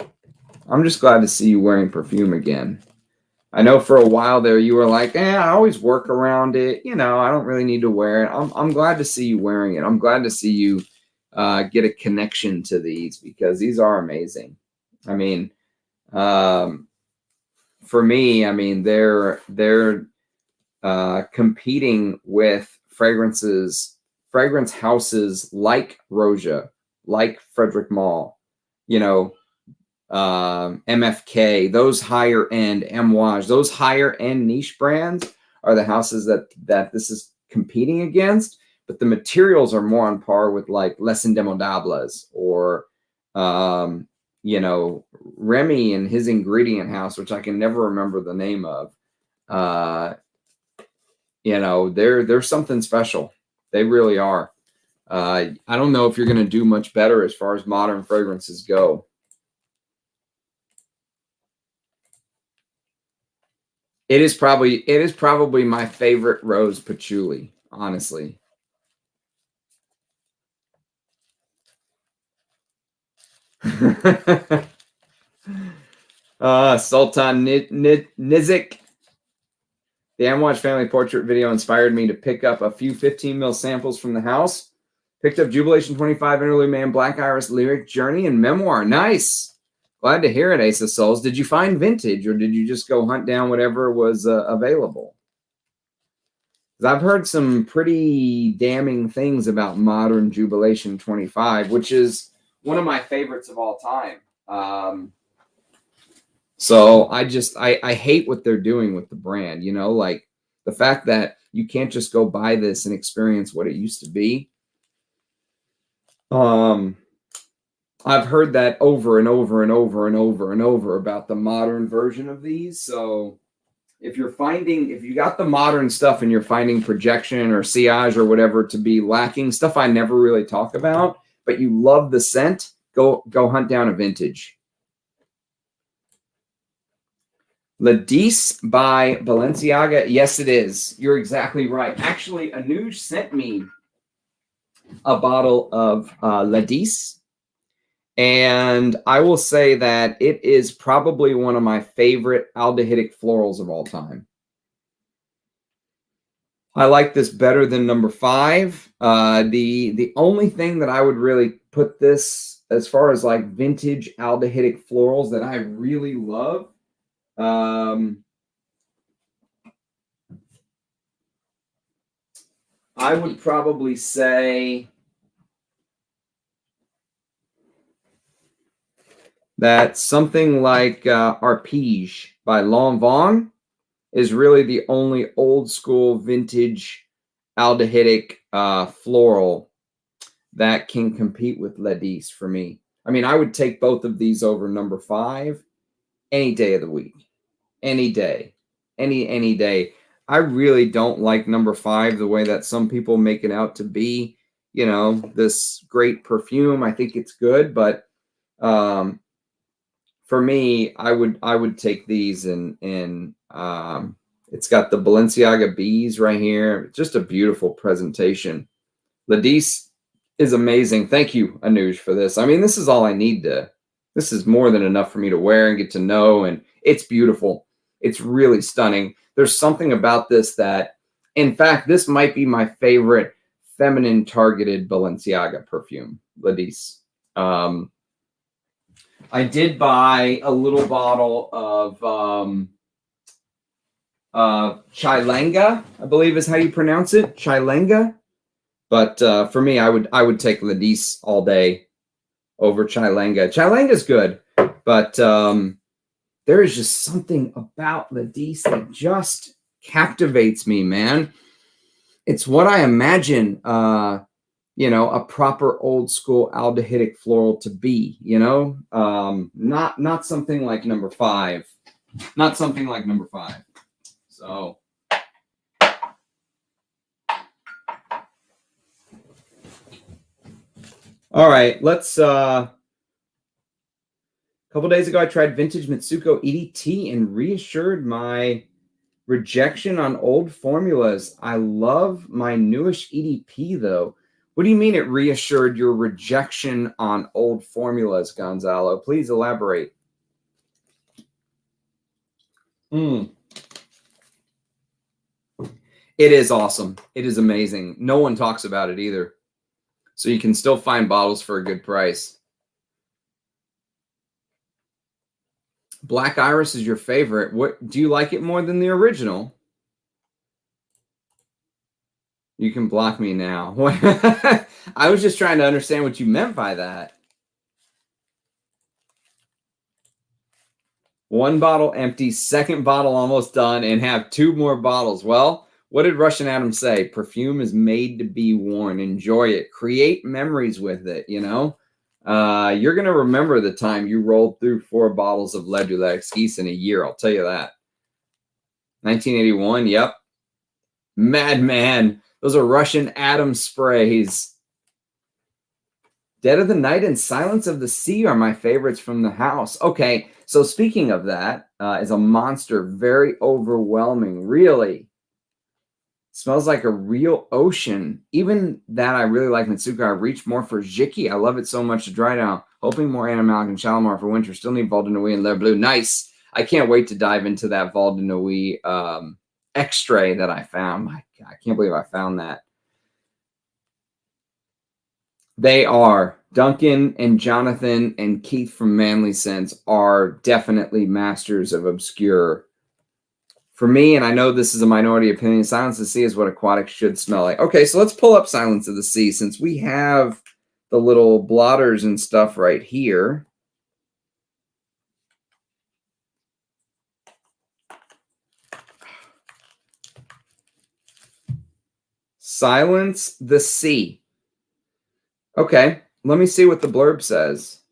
I'm just glad to see you wearing Perfume again. I know for a while there you were like, I always work around it. You know, I don't really need to wear it. I'm glad to see you wearing it. I'm glad to see you get a connection to these because these are amazing. I mean, for me, I mean, they're competing with fragrance houses like Roja, like Frederick Mall, you know, MFK, those higher end Amouage, those higher end niche brands are the houses that this is competing against. But the materials are more on par with like Les Indemodables or you know, Remy and his ingredient house, which I can never remember the name of. You know, they're something special. They really are. I don't know if you're going to do much better as far as modern fragrances go. It is probably my favorite rose patchouli, honestly. Sultan Nizik. The Amouage family portrait video inspired me to pick up a few 15 ml samples from the house. Picked up Jubilation 25, Interlude Man, Black Iris, Lyric Journey, and Memoir. Nice. Glad to hear it, Ace of Souls. Did you find vintage or did you just go hunt down whatever was available? Because I've heard some pretty damning things about modern Jubilation 25, which is one of my favorites of all time. So I hate what they're doing with the brand, you know, like the fact that you can't just go buy this and experience what it used to be. I've heard that over and over and over and over and over about the modern version of these. So if you got the modern stuff and you're finding projection or sillage or whatever to be lacking, stuff I never really talk about, but you love the scent, go hunt down a vintage. Ladis by Balenciaga. Yes, it is. You're exactly right. Actually, Anuj sent me a bottle of Ladis. And I will say that it is probably one of my favorite aldehydic florals of all time. I like this better than number 5. The only thing that I would really put this as far as like vintage aldehydic florals that I really love, I would probably say that something like Arpege by Lanvin is really the only old school vintage aldehydic floral that can compete with Ladis for me. I mean, I would take both of these over number 5 any day of the week. Any day. Any day. I really don't like number 5 the way that some people make it out to be. You know, this great perfume. I think it's good, but for me, I would take these and it's got the Balenciaga bees right here. Just a beautiful presentation. Ladis is amazing. Thank you, Anuj, for this. I mean, this is all I need to. This is more than enough for me to wear and get to know, and it's beautiful. It's really stunning. There's something about this that, in fact, this might be my favorite feminine targeted Balenciaga perfume, Ladis. I did buy a little bottle of Chilanga, I believe is how you pronounce it, Chilanga. But for me, I would take Ladis all day over Chilanga. Chilanga's good, but there is just something about Ladis that just captivates me, man. It's what I imagine, you know, a proper old school aldehydic floral to be, you know, not something like number 5, not something like number 5. So. All right, let's, a couple days ago, I tried vintage Mitsuko EDT and reassured my rejection on old formulas. I love my newish EDP, though. What do you mean it reassured your rejection on old formulas, Gonzalo? Please elaborate. It is awesome. It is amazing. No one talks about it either. So you can still find bottles for a good price. Black Iris is your favorite. What do you like it more than the original? You can block me now. I was just trying to understand what you meant by that. 1 bottle empty, 2nd bottle almost done, and have 2 more bottles. Well, what did Russian Adam say? Perfume is made to be worn. Enjoy it. Create memories with it, you know? You're going to remember the time you rolled through 4 bottles of Le Dulce Exquise in a year. I'll tell you that. 1981, yep. Madman. Those are Russian Adam sprays. Dead of the Night and Silence of the Sea are my favorites from the house. Okay, so speaking of that, is a monster, very overwhelming, really. Smells like a real ocean. Even that I really like Mitsuko. I reach more for Jiki. I love it so much to dry down. Hoping more Animalic and Shalimar for winter. Still need Val de Nuit and Le Bleu. Nice. I can't wait to dive into that Val de Nuit extrait that I found. I can't believe I found that. They are. Duncan and Jonathan and Keith from Manly Scents are definitely masters of obscure. For me, and I know this is a minority opinion, Silence of the Sea is what aquatics should smell like. Okay, so let's pull up Silence of the Sea since we have the little blotters and stuff right here. Silence the Sea. Okay, let me see what the blurb says.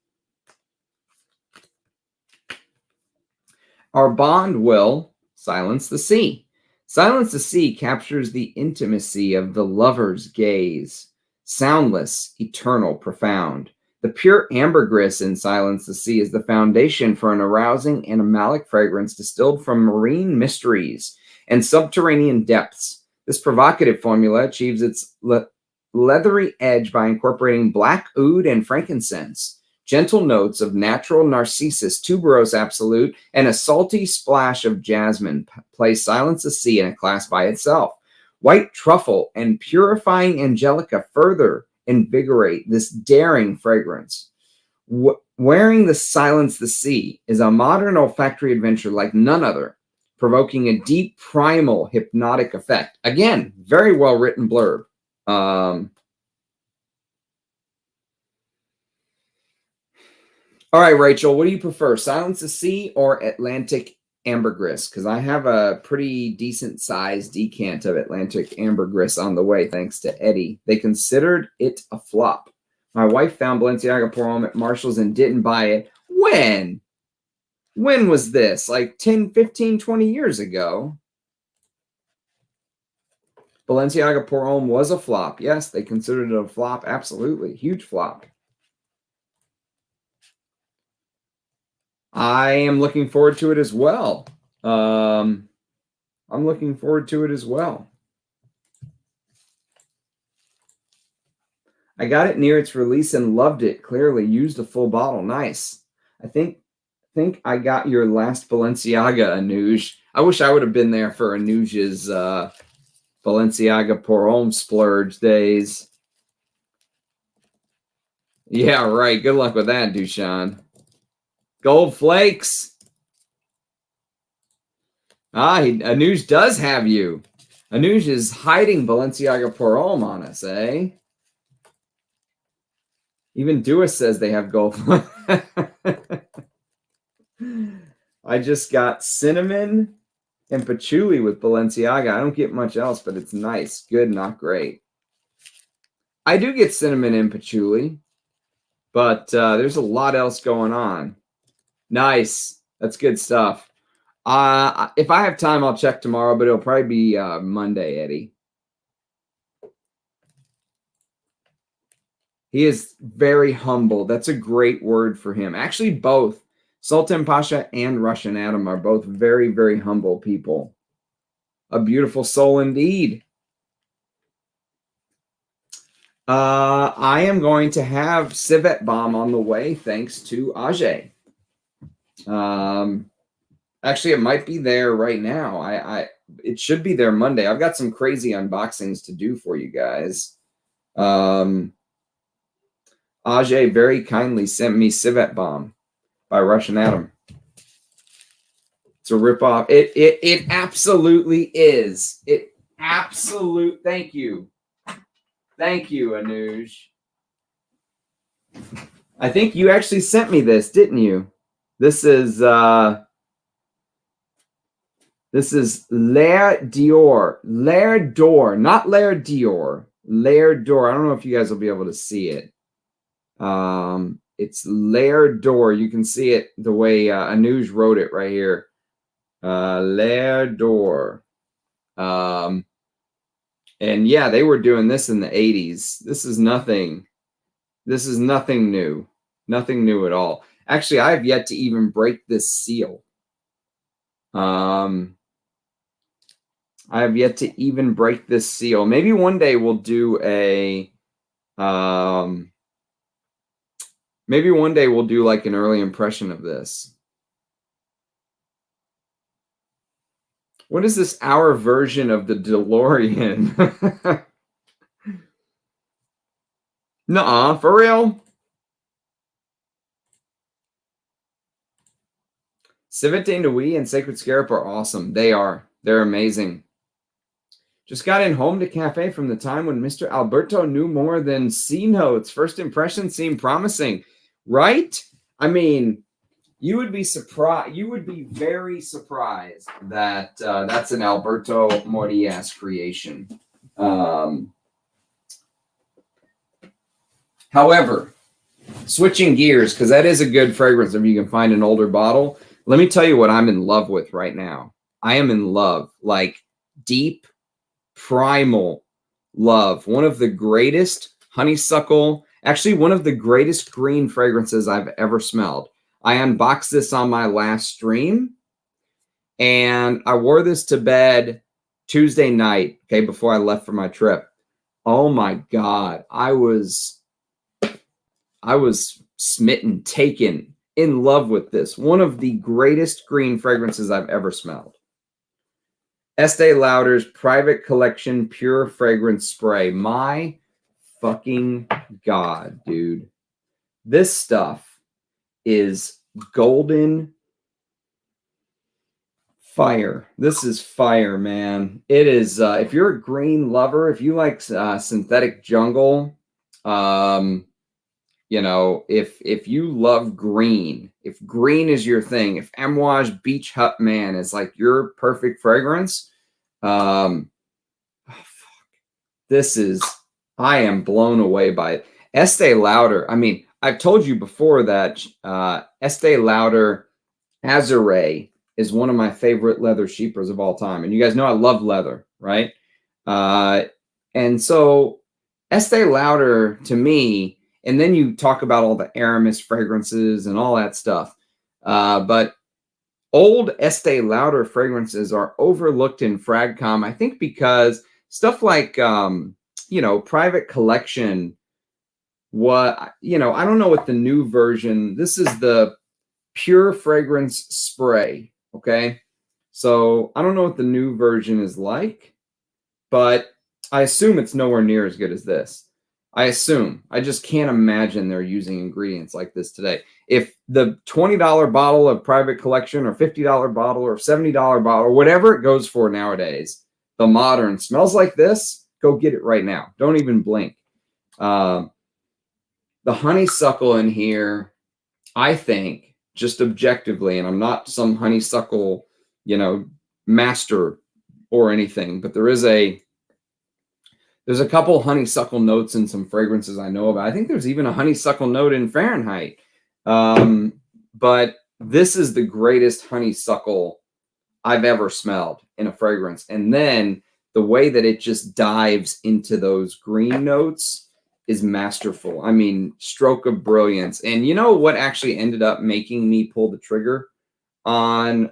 Our bond will silence the sea. Silence the Sea captures the intimacy of the lover's gaze. Soundless, eternal, profound. The pure ambergris in Silence the Sea is the foundation for an arousing animalic fragrance distilled from marine mysteries and subterranean depths. This provocative formula achieves its leathery edge by incorporating black oud and frankincense, gentle notes of natural narcissus, tuberose absolute, and a salty splash of jasmine place Silence the Sea in a class by itself. White truffle and purifying angelica further invigorate this daring fragrance. Wearing the Silence the Sea is a modern olfactory adventure like none other, provoking a deep, primal, hypnotic effect. Again, very well-written blurb. All right, Rachel, what do you prefer, Silence the Sea or Atlantic Ambergris? Because I have a pretty decent-sized decant of Atlantic Ambergris on the way, thanks to Eddie. They considered it a flop. My wife found Balenciaga Pour Homme at Marshall's and didn't buy it. When? When was this? Like 10, 15, 20 years ago. Balenciaga Pour Homme was a flop. Yes, they considered it a flop. Absolutely. Huge flop. I am looking forward to it as well. I'm looking forward to it as well. I got it near its release and loved it. Clearly, used a full bottle. Nice. I think I got your last Balenciaga, Anuj. I wish I would have been there for Anuj's Balenciaga Pour Homme splurge days. Yeah, right. Good luck with that, Dushan. Gold flakes. Anuj does have you. Anuj is hiding Balenciaga Pour Homme on us, eh? Even Dewis says they have gold. I just got cinnamon and patchouli with Balenciaga. I don't get much else, but it's nice. Good, not great. I do get cinnamon and patchouli, but there's a lot else going on. Nice. That's good stuff. If I have time, I'll check tomorrow, but it'll probably be Monday, Eddie. He is very humble. That's a great word for him. Actually, both Sultan Pasha and Russian Adam are both very, very humble people. A beautiful soul indeed. I am going to have Civet Bomb on the way, thanks to Ajay. Actually, it might be there right now. It should be there Monday. I've got some crazy unboxings to do for you guys. Ajay very kindly sent me Civet Bomb by Russian Adam. It's a ripoff. It absolutely is. Thank you. Thank you, Anuj. I think you actually sent me this, didn't you? This is L'air Dior. L'air d'Or, not L'air Dior. L'air d'Or. I don't know if you guys will be able to see it. It's L'air d'Or. You can see it the way Anuj wrote it right here. L'air d'Or. And yeah, they were doing this in the 80s. This is nothing new. Nothing new at all. Actually, I have yet to even break this seal. I have yet to even break this seal. Maybe one day we'll do a maybe one day we'll do like an early impression of this. What is this, our version of the DeLorean? Nuh-uh, for real? Civet de Nuit and Sacred Scarab are awesome. They are. They're amazing. Just got in home to cafe from the time when Mr. Alberto knew more than C notes. First impression seemed promising, right? I mean, you would be surprised. You would be very surprised that that's an Alberto Morias creation. However, switching gears, because that is a good fragrance if you can find an older bottle. Let me tell you what I'm in love with right now. I am in love, like deep, primal love. One of the greatest honeysuckle, actually one of the greatest green fragrances I've ever smelled. I unboxed this on my last stream, and I wore this to bed Tuesday night, okay, before I left for my trip. Oh my God, I was smitten, taken, in love with this. One of the greatest green fragrances I've ever smelled. Estee Lauder's Private Collection Pure Fragrance Spray. My fucking God, dude. This stuff is golden fire. This is fire, man. It is, if you're a green lover, if you like synthetic jungle, you know, if you love green, if green is your thing, if Amouage Beach Hut Man is like your perfect fragrance, oh, fuck. This is, I am blown away by it. Estee Lauder, I mean, I've told you before that Estee Lauder Azure is one of my favorite leather sheepers of all time. And you guys know I love leather, right? And so Estee Lauder, to me, and then you talk about all the Aramis fragrances and all that stuff. But old Estee Lauder fragrances are overlooked in Fragcom, I think, because stuff like, you know, Private Collection, what, you know, I don't know what the new version, this is the Pure Fragrance Spray, okay? So I don't know what the new version is like, but I assume it's nowhere near as good as this. I assume. I just can't imagine they're using ingredients like this today. If the $20 bottle of Private Collection or $50 bottle or $70 bottle or whatever it goes for nowadays, the modern smells like this, go get it right now. Don't even blink. The honeysuckle in here, I think, just objectively, and I'm not some honeysuckle, you know, master or anything, but there's a couple honeysuckle notes in some fragrances I know about. I think there's even a honeysuckle note in Fahrenheit. But this is the greatest honeysuckle I've ever smelled in a fragrance. And then the way that it just dives into those green notes is masterful. I mean, stroke of brilliance. And you know what actually ended up making me pull the trigger on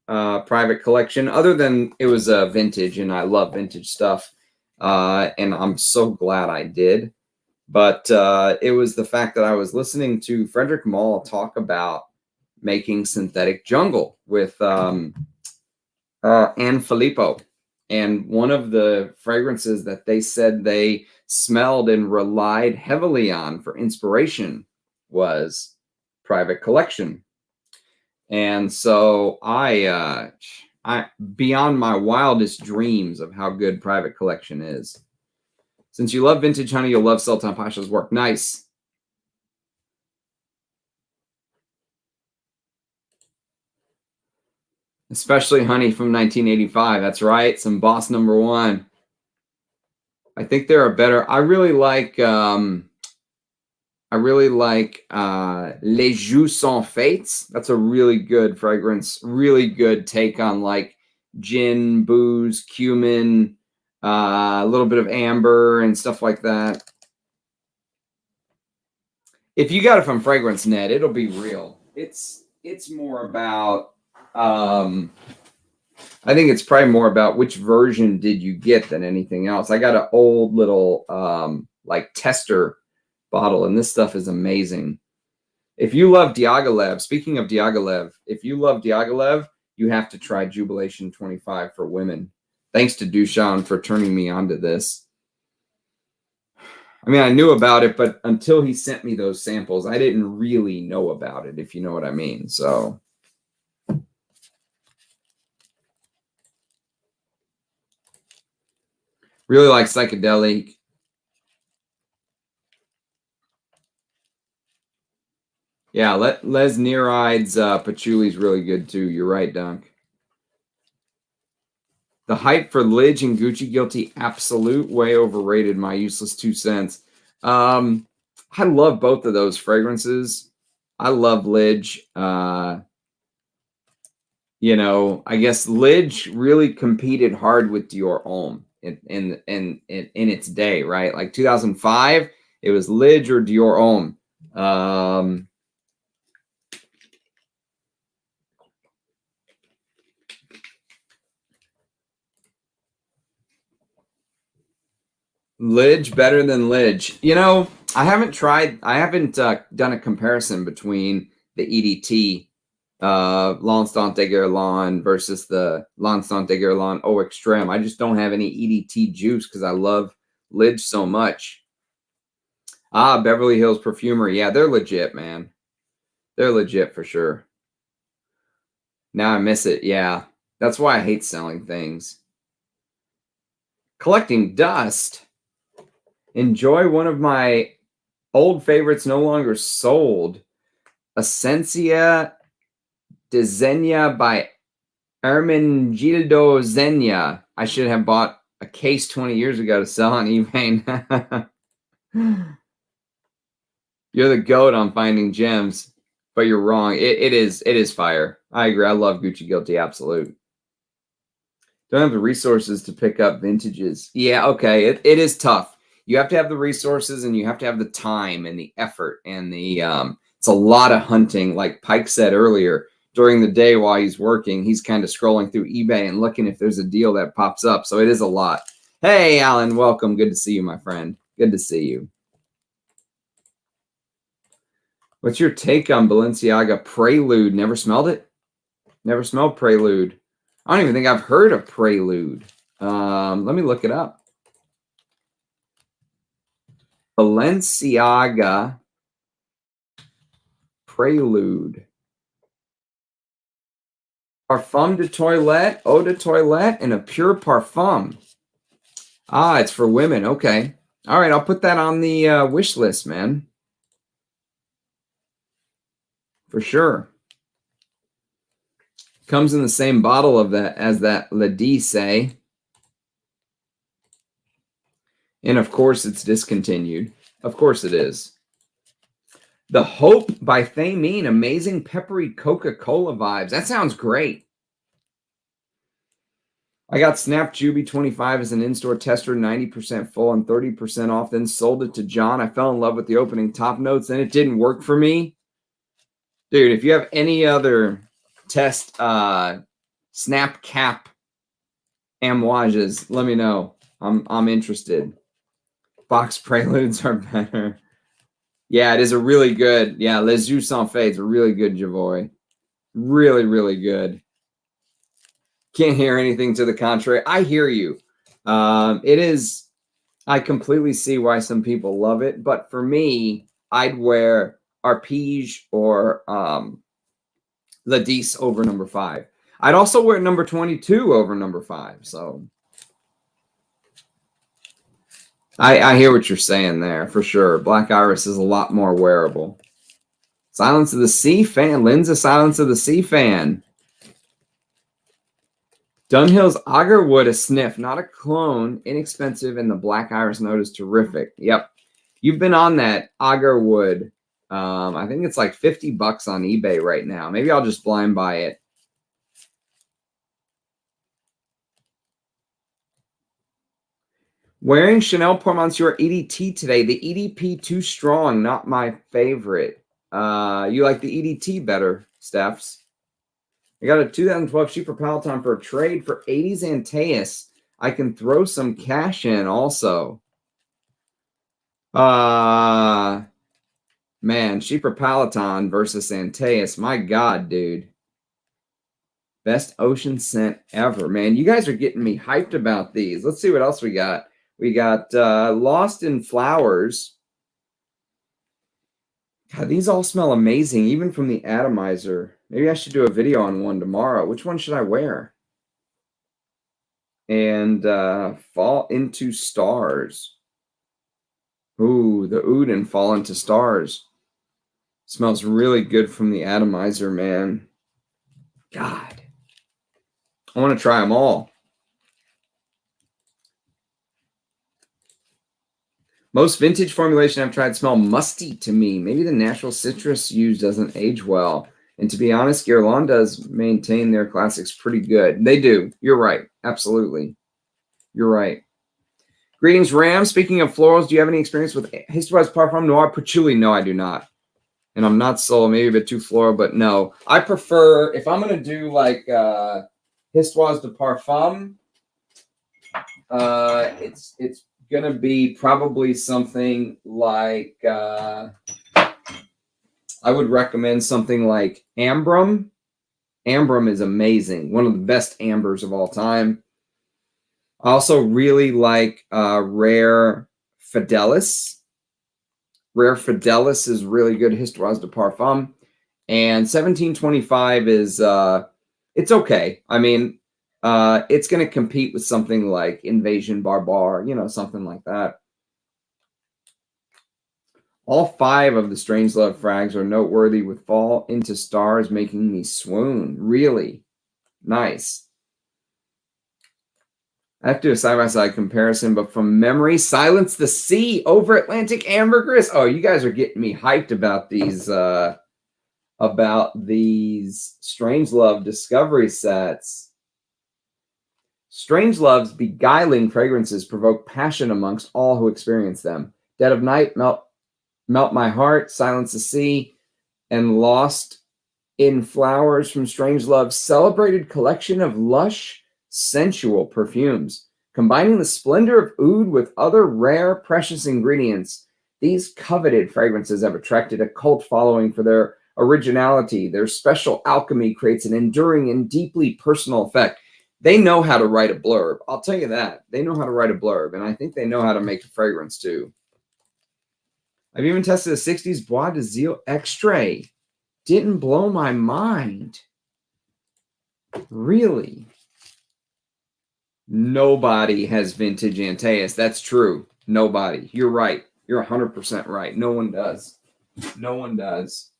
Private Collection, other than it was a vintage and I love vintage stuff. And I'm so glad I did. But it was the fact that I was listening to Frederick Malle talk about making synthetic jungle with Anne Filippo. And one of the fragrances that they said they smelled and relied heavily on for inspiration was Private Collection. And so I beyond my wildest dreams of how good Private Collection is. Since you love vintage honey, you'll love Sultan Pasha's work. Nice. Especially honey from 1985. That's right. Some Boss number 1. I think there are better. I really like Les Jus Sans Fates. That's a really good fragrance. Really good take on like gin, booze, cumin, a little bit of amber and stuff like that. If you got it from Fragrance Net, it'll be real. It's more about I think it's probably more about which version did you get than anything else. I got an old little like tester bottle, and this stuff is amazing. If you love Diaghilev, speaking of Diaghilev, if you love Diaghilev, you have to try Jubilation 25 for women. Thanks to Dushan for turning me on to this. I mean, I knew about it, but until he sent me those samples, I didn't really know about it, if you know what I mean. So really like psychedelic. Yeah, Les Nearide's patchouli is really good too. You're right, Dunk. The hype for Lidge and Gucci Guilty Absolute, way overrated. My useless 2 cents. I love both of those fragrances. I love Lidge. You know, I guess Lidge really competed hard with Dior Homme in its day, right? Like 2005, it was Lidge or Dior Homme. Lidge better than Lidge. You know, I haven't done a comparison between the EDT L'Instant de Guerlain versus the L'Instant de Guerlain Eau Extreme. I just don't have any EDT juice because I love Lidge so much. Beverly Hills Perfumery. Yeah, they're legit, man. They're legit for sure. Now I miss it. Yeah, that's why I hate selling things. Collecting dust. Enjoy one of my old favorites no longer sold. Essentia de Zegna by Ermenegildo Zegna. I should have bought a case 20 years ago to sell on eBay. You're the goat on finding gems, but you're wrong. It is fire. I agree. I love Gucci Guilty Absolute. Don't have the resources to pick up vintages. Yeah, okay. It is tough. You have to have the resources and you have to have the time and the effort and the it's a lot of hunting. Like Pike said earlier, during the day while he's working, he's kind of scrolling through eBay and looking if there's a deal that pops up. So it is a lot. Hey, Alan, welcome. Good to see you, my friend. Good to see you. What's your take on Balenciaga Prelude? Never smelled it? Never smelled Prelude. I don't even think I've heard of Prelude. Let me look it up. Balenciaga Prelude. Parfum de toilette, eau de toilette, and a pure parfum. It's for women. Okay. All right, I'll put that on the wish list, man. for sure. Comes in the same bottle of that as that Le Dix. And of course, it's discontinued. Of course it is. The Hope by Thameen. Amazing peppery Coca-Cola vibes. That sounds great. I got Snap Juby 25 as an in-store tester, 90% full and 30% off. Then sold it to John. I fell in love with the opening top notes. Then it didn't work for me. Dude, if you have any other test Snap Cap amouages, let me know. I'm interested. Box Preludes are better. Yeah, it is a really good. Yeah, Les Yeux Sans Fades, a really good Javoy. Really, really good. Can't hear anything to the contrary. I hear you. It is. I completely see why some people love it, but for me, I'd wear Arpege or Le Dix over number 5. I'd also wear number 22 over number 5. So I hear what you're saying there for sure. Black Iris is a lot more wearable. Silence of the Sea fan. Lynn's a Silence of the Sea fan. Dunhill's Agarwood, a sniff, not a clone, inexpensive, and the Black Iris note is terrific. Yep. You've been on that Agarwood. I think it's like $50 on eBay right now. Maybe I'll just blind buy it. Wearing Chanel Pour Monsieur EDT today. The EDP too strong, not my favorite. You like the EDT better, Stephs? I got a 2012 Cheaper Peloton for a trade for 80s Antaeus. I can throw some cash in also. Man, Cheaper Peloton versus Antaeus. My God, dude. Best ocean scent ever. Man, you guys are getting me hyped about these. Let's see what else we got. We got Lost in Flowers. God, these all smell amazing, even from the atomizer. Maybe I should do a video on one tomorrow. Which one should I wear? And Fall Into Stars. Ooh, the Oud and Fall Into Stars. Smells really good from the atomizer, man. God. I want to try them all. Most vintage formulation I've tried smell musty to me. Maybe the natural citrus used doesn't age well. And to be honest, Guerlain does maintain their classics pretty good. They do. You're right. Absolutely. You're right. Greetings, Ram. Speaking of florals, do you have any experience with Histoire Parfum Noir Patchouli? No, I do not. And I'm not solo, maybe a bit too floral, but no. I prefer, if I'm going to do like Histoire de Parfum, it's going to be probably something like, I would recommend something like Ambrum. Ambrum is amazing. One of the best ambers of all time. I also really like Rare Fidelis. Rare Fidelis is really good. Histoire de Parfum. And 1725 is, it's okay. I mean, it's going to compete with something like Invasion Barbar, you know, something like that. All 5 of the Strangelove frags are noteworthy with Fall Into Stars making me swoon. Really nice. I have to do a side-by-side comparison, but from memory, Silence the Sea over Atlantic Ambergris. Oh, you guys are getting me hyped about these Strangelove discovery sets. Strangelove's beguiling fragrances provoke passion amongst all who experience them. Dead of Night, Melt My Heart, Silence the Sea, and Lost in Flowers from Strangelove's celebrated collection of lush, sensual perfumes. Combining the splendor of oud with other rare, precious ingredients, these coveted fragrances have attracted a cult following for their originality. Their special alchemy creates an enduring and deeply personal effect. They know how to write a blurb. I'll tell you that. They know how to write a blurb, and I think they know how to make a fragrance too. I've even tested a 60s Bois de Zile Extrait. Didn't blow my mind. Really? Nobody has vintage Antaeus. That's true. Nobody. You're right. You're 100% right. No one does. No one does.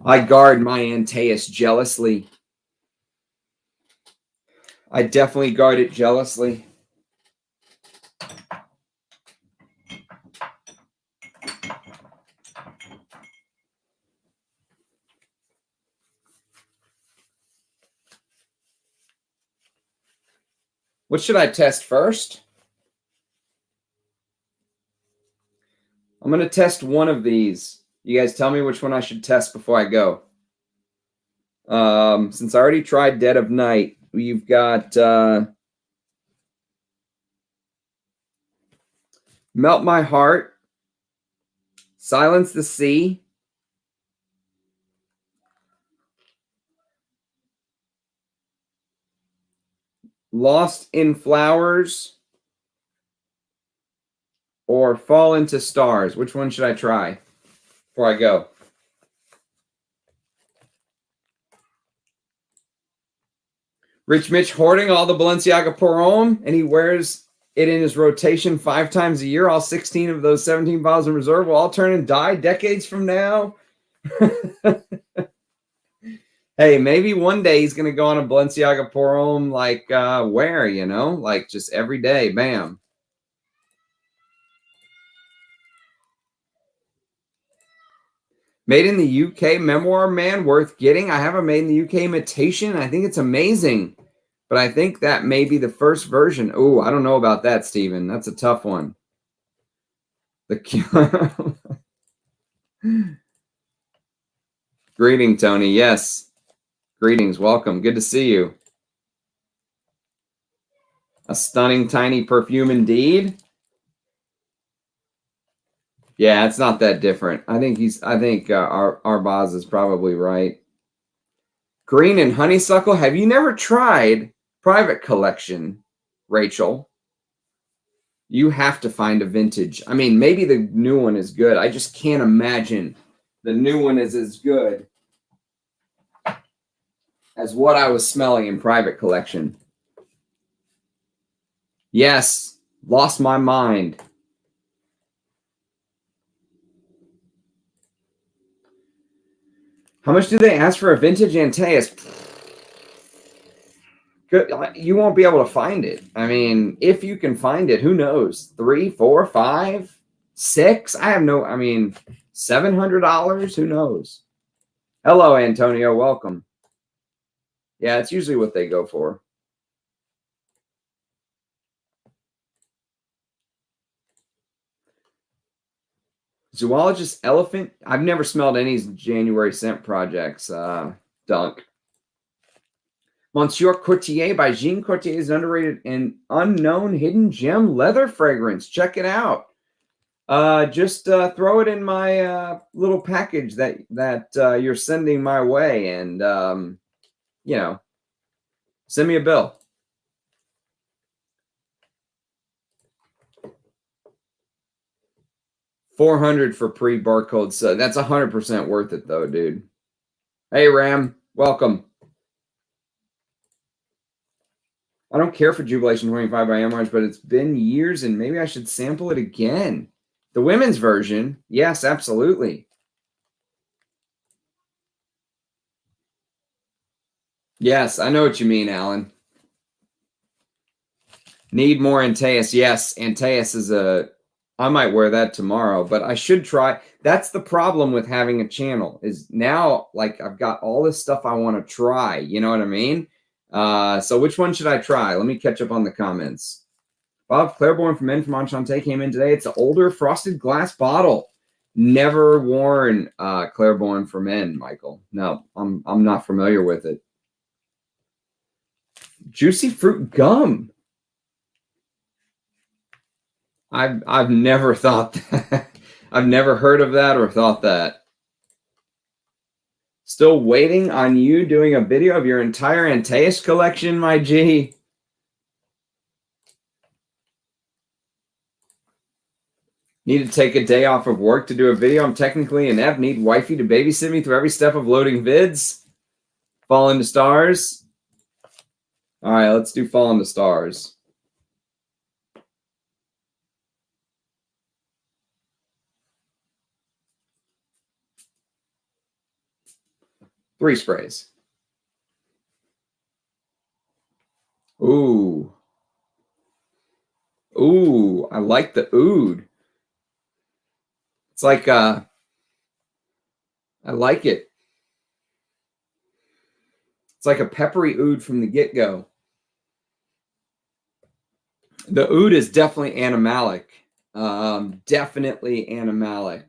I guard my Antaeus jealously. I definitely guard it jealously. What should I test first? I'm going to test one of these. You guys tell me which one I should test before I go. Since I already tried Dead of Night, we've got Melt My Heart, Silence the Sea, Lost in Flowers, or Fall into Stars. Which one should I try before I go? Rich Mitch hoarding all the Balenciaga Perfume, and he wears it in his rotation 5 times a year. All 16 of those 17 bottles in reserve will all turn and die decades from now. Hey, maybe one day he's going to go on a Balenciaga Perfume like wear, you know, like just every day. Bam. Made in the UK memoir, man, worth getting. I have a Made in the UK imitation. I think it's amazing. But I think that may be the first version. Oh, I don't know about that, Steven. That's a tough one. Greeting, Tony. Yes. Greetings. Welcome. Good to see you. A stunning tiny perfume indeed. Yeah, it's not that different. I think Arbaz is probably right. Green and honeysuckle. Have you never tried Private Collection, Rachel? You have to find a vintage. I mean, maybe the new one is good. I just can't imagine the new one is as good as what I was smelling in Private Collection. Yes, lost my mind. How much do they ask for a vintage Antaeus? Good. You won't be able to find it. I mean, if you can find it, who knows? 3, 4, 5, 6? I have no, I mean, $700? Who knows? Hello, Antonio. Welcome. Yeah, it's usually what they go for. Zoologist Elephant. I've never smelled any January scent projects. Dunk. Monsieur Courtier by Jean Courtier is an underrated and unknown hidden gem leather fragrance. Check it out. Just throw it in my little package that you're sending my way, and you know, send me a bill. $400 for pre-barcode. So that's 100% worth it, though, dude. Hey, Ram, welcome. I don't care for Jubilation 25 by Amouage, but it's been years, and maybe I should sample it again. The women's version, yes, absolutely. Yes, I know what you mean, Alan. Need more Antaeus. Yes, Antaeus is I might wear that tomorrow, but I should try. That's the problem with having a channel is now, like, I've got all this stuff I want to try. You know what I mean? So which one should I try? Let me catch up on the comments. Bob Clairborne from Men from Enchante came in today. It's an older frosted glass bottle. Never worn Clairborne for Men, Michael. No, I'm not familiar with it. Juicy fruit gum. I've never thought that. I've never heard of that or thought that. Still waiting on you doing a video of your entire Antaeus collection, my G. Need to take a day off of work to do a video. I'm technically inept. Need wifey to babysit me through every step of loading vids. Fall into Stars. All right, let's do Fall into Stars. 3 sprays. Ooh. Ooh, I like the oud. It's like I like it. It's like a peppery oud from the get-go. The oud is definitely animalic. Definitely animalic.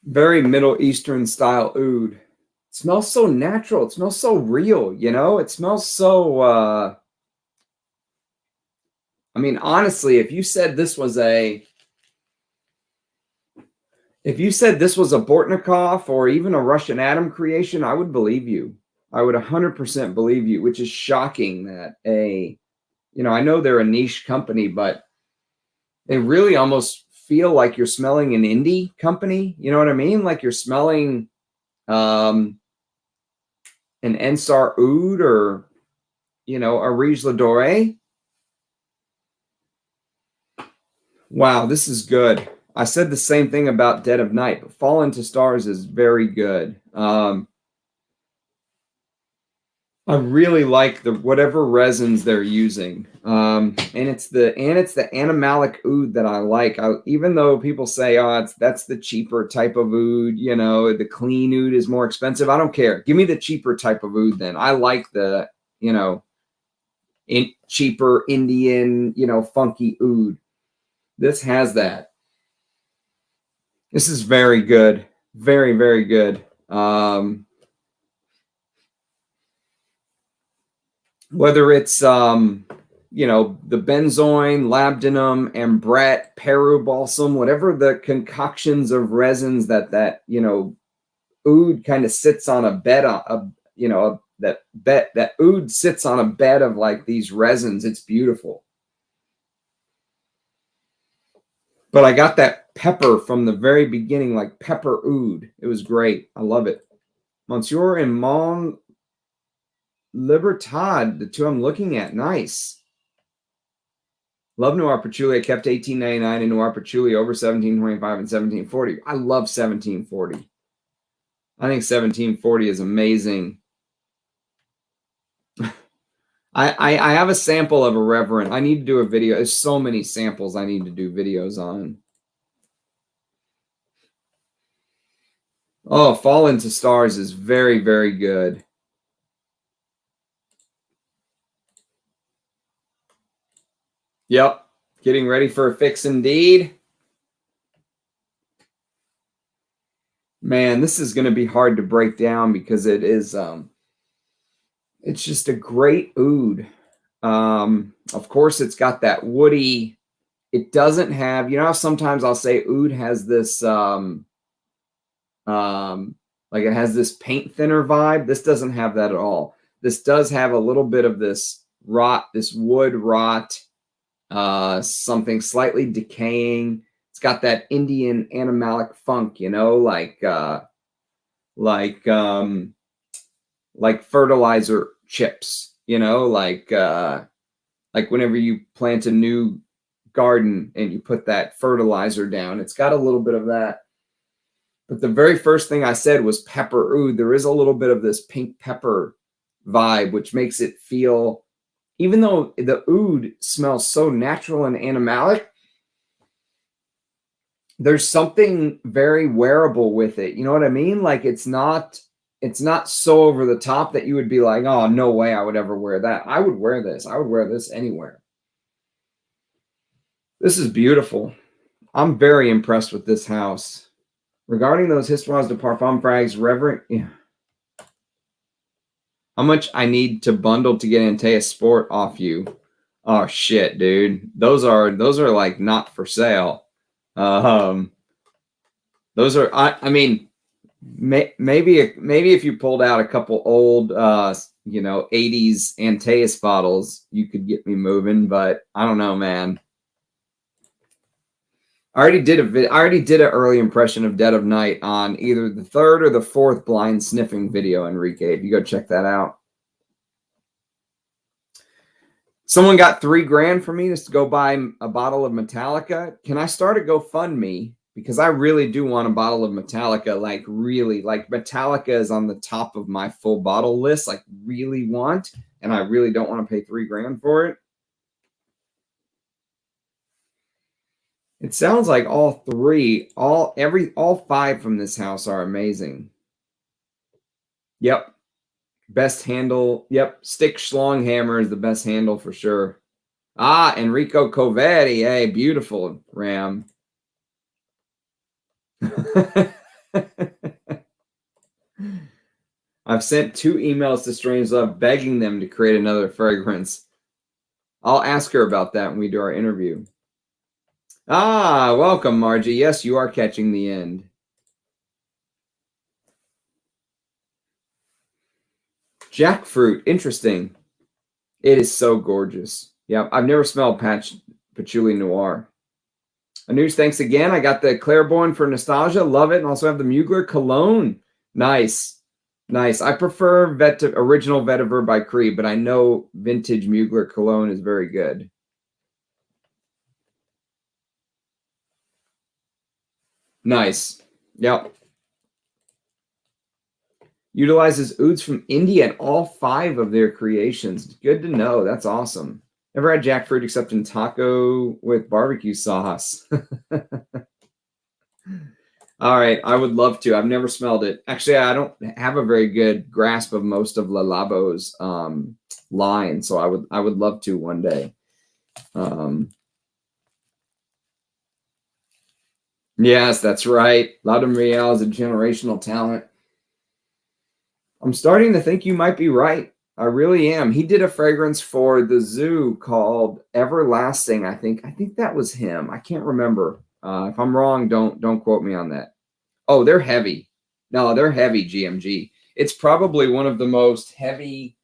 Very Middle Eastern style oud. It smells so natural. It smells so real, you know? It smells so I mean, honestly, if you said this was a Bortnikov or even a Russian Atom creation, I would believe you. I would 100% believe you, which is shocking that I know they're a niche company, but they really almost feel like you're smelling an indie company. You know what I mean? Like you're smelling an Ensar Oud or, a Riche Ladore. Wow, this is good. I said the same thing about Dead of Night, but Fall Into Stars is very good. I really like whatever resins they're using, and it's the animalic oud that I like. Even though people say, "Oh, that's the cheaper type of oud," the clean oud is more expensive. I don't care. Give me the cheaper type of oud. Then I like the cheaper Indian funky oud. This has that. This is very good. Very, very good. Whether it's the benzoin, labdanum, ambrette, Peru balsam, whatever the concoctions of resins that oud kind of sits on a bed that oud sits on a bed of like these resins. It's beautiful. But I got that pepper from the very beginning, like pepper oud. It was great. I love it. Monsieur and Mon Libertad, the two I'm looking at. Nice. Love Noir Patchouli. I kept $18.99 in Noir Patchouli over $17.25 and $17.40. I love $17.40. I think $17.40 is amazing. I have a sample of Irreverent. I need to do a video. There's so many samples I need to do videos on. Oh, Fall Into Stars is very, very good. Yep. Getting ready for a fix indeed. Man, this is going to be hard to break down because it is it's just a great oud. Of course, it's got that woody. It doesn't have, how sometimes I'll say oud has this like it has this paint thinner vibe. This doesn't have that at all. This does have a little bit of this wood rot, something slightly decaying. It's got that Indian animalic funk, like fertilizer chips, like whenever you plant a new garden and you put that fertilizer down, it's got a little bit of that. But the very first thing I said was pepper oud. There is a little bit of this pink pepper vibe, which makes it feel, even though the oud smells so natural and animalic, there's something very wearable with it. You know what I mean? Like it's not so over the top that you would be like, oh, no way I would ever wear that. I would wear this. I would wear this anywhere. This is beautiful. I'm very impressed with this house. Regarding those Histoires de Parfum frags, Reverend, yeah. How much I need to bundle to get Antea Sport off you? Oh shit, dude. Those are like not for sale. Those are I mean maybe if you pulled out a couple old 80s Antaeus bottles, you could get me moving, but I don't know, man. I already did an early impression of Dead of Night on either the 3rd or the 4th blind sniffing video, Enrique. If you go check that out. Someone got $3,000 for me just to go buy a bottle of Metallica. Can I start a GoFundMe? Because I really do want a bottle of Metallica, like really, like Metallica is on the top of my full bottle list, like really want, and I really don't want to pay $3,000 for it. It sounds like all five from this house are amazing. Yep. Best handle. Yep. Stick Schlong hammer is the best handle for sure. Ah, Enrico Covetti. Hey, beautiful, Ram. I've sent 2 emails to Strangelove begging them to create another fragrance. I'll ask her about that when we do our interview. Ah, welcome, Margie. Yes, you are catching the end. Jackfruit. Interesting. It is so gorgeous. Yeah, I've never smelled Patchouli Noir. Anoush, thanks again. I got the Clairvoyant for nostalgia. Love it. And also have the Mugler Cologne. Nice. Nice. I prefer original Vetiver by Creed, but I know vintage Mugler Cologne is very good. Nice. Yep. Utilizes ouds from India in all 5 of their creations. Good to know. That's awesome. Never had jackfruit except in taco with barbecue sauce. All right. I would love to. I've never smelled it. Actually, I don't have a very good grasp of most of Le Labo's line, so I would love to one day. Yes, that's right. Laudemriel is a generational talent. I'm starting to think you might be right. I really am. He did a fragrance for the zoo called Everlasting. I think that was him. I can't remember. If I'm wrong, don't quote me on that. Oh, they're heavy. No, they're heavy, GMG. It's probably one of the most heavy.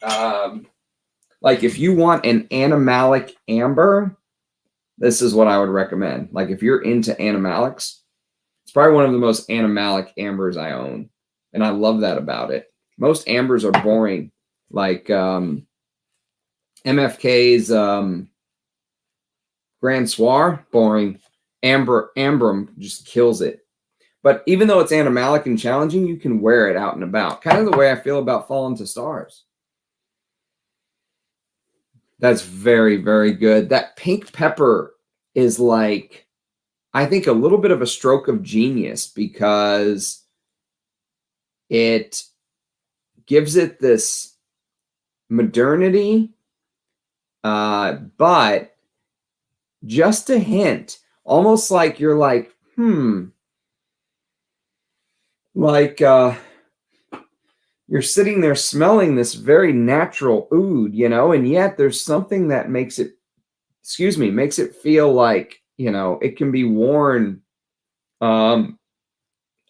Like if you want an animalic amber, this is what I would recommend. Like if you're into animalics, it's probably one of the most animalic ambers I own. And I love that about it. Most ambers are boring. Like MFK's Grand Soir, boring. Ambrum just kills it. But even though it's animalic and challenging, you can wear it out and about. Kind of the way I feel about Fall Into Stars. That's very, very good. That pink pepper is like, I think, a little bit of a stroke of genius because it gives it this modernity, but just a hint, almost like you're like, like you're sitting there smelling this very natural oud, and yet there's something that makes it feel like, it can be worn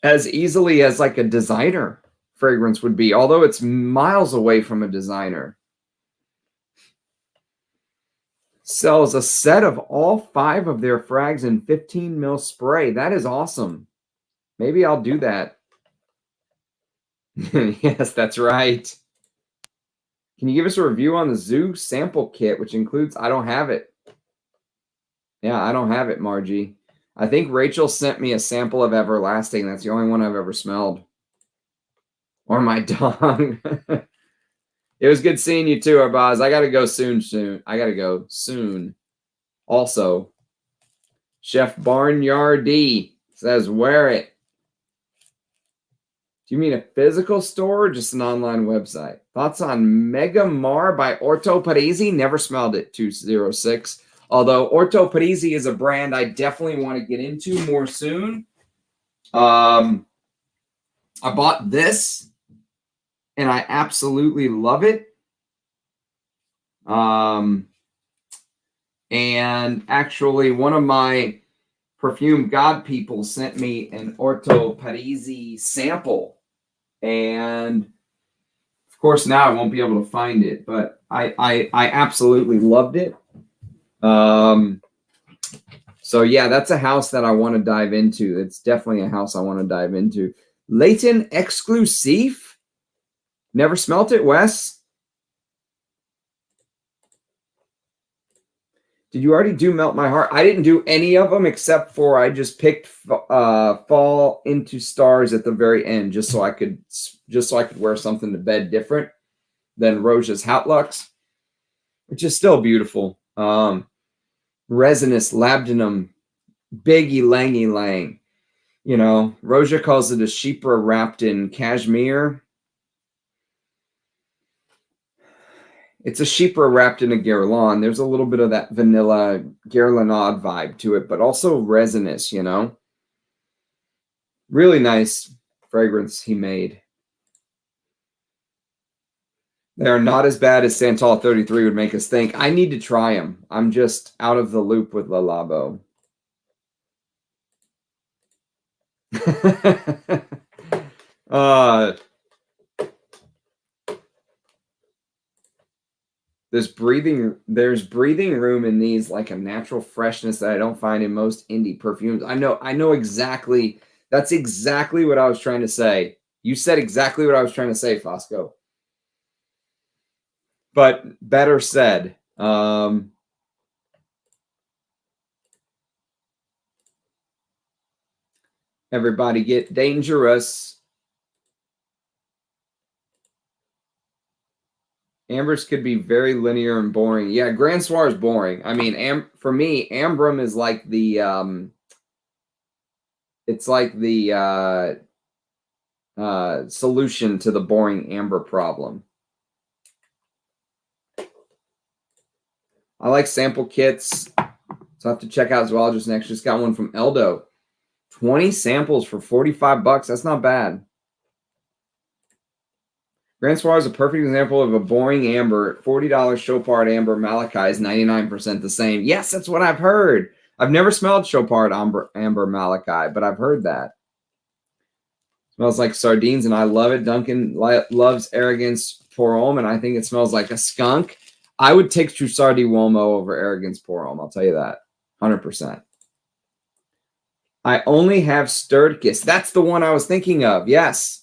as easily as like a designer fragrance would be, although it's miles away from a designer. Sells a set of all 5 of their frags in 15 ml spray. That is awesome. Maybe I'll do that. Yes, that's right. Can you give us a review on the Zoo sample kit, which includes, I don't have it. Yeah, I don't have it, Margie. I think Rachel sent me a sample of Everlasting. That's the only one I've ever smelled. Or my dog. It was good seeing you too, Arbaz. I got to go soon. I got to go soon. Also, Chef Barnyardy says, wear it. Do you mean a physical store or just an online website? Thoughts on Mega Mar by Orto Parisi? Never smelled it, 206. Although Orto Parisi is a brand I definitely want to get into more soon. I bought this, and I absolutely love it. And actually, one of my Perfume God people sent me an Orto Parisi sample. And of course, now I won't be able to find it, but I absolutely loved it. So yeah, that's a house that I want to dive into. It's definitely a house I want to dive into. Leighton Exclusive. Never smelt it, Wes. Did you already do Melt My Heart? I didn't do any of them except for I just picked Fall Into Stars at the very end, just so I could wear something to bed different than Roja's Houtlux, which is still beautiful. Resinous Labdanum, Biggie Langy Lang. You know, Roja calls it a Chypre wrapped in cashmere. It's a Chypre wrapped in a Guerlain. There's a little bit of that vanilla Guerlainade vibe to it, but also resinous, you know. Really nice fragrance he made. They're not as bad as Santal 33 would make us think. I need to try them. I'm just out of the loop with Le Labo. There's breathing room in these, like a natural freshness that I don't find in most indie perfumes. I know exactly. That's exactly what I was trying to say. You said exactly what I was trying to say, Fosco. But better said. Everybody get dangerous. Ambers could be very linear and boring. Yeah, Grand Soir is boring. I mean, for me, Ambrum is like the it's like the solution to the boring amber problem. I like sample kits, so I have to check out Zoologist next. Just got one from Eldo. 20 samples for 45 bucks. That's not bad. Grand Soir is a perfect example of a boring amber. $40 Chopard Amber Malachi is 99% the same. Yes, that's what I've heard. I've never smelled Chopard Amber Malachi, but I've heard that. Smells like sardines, and I love it. Duncan loves Arrogance Pour Homme, and I think it smells like a skunk. I would take Trussardi Uomo over Arrogance Pour Homme. I'll tell you that. 100%. I only have Stirred Kiss. That's the one I was thinking of. Yes.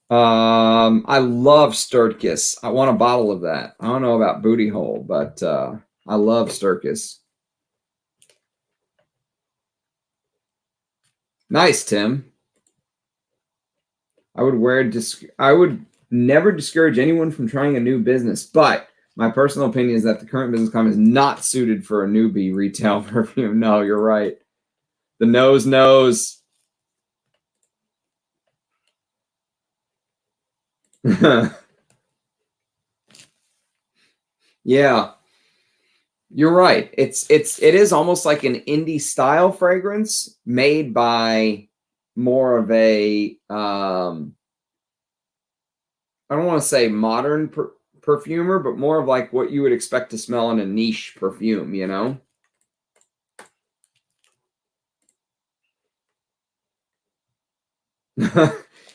I love Stirred Kiss. I want a bottle of that. I don't know about Booty Hole, but I love Stirred Kiss. Nice, Tim. I would never discourage anyone from trying a new business, but my personal opinion is that the current business climate is not suited for a newbie retail perfume. No, you're right. The nose knows. Yeah, you're right. It is almost like an indie style fragrance made by more of a I don't want to say modern perfumer, but more of like what you would expect to smell in a niche perfume, you know?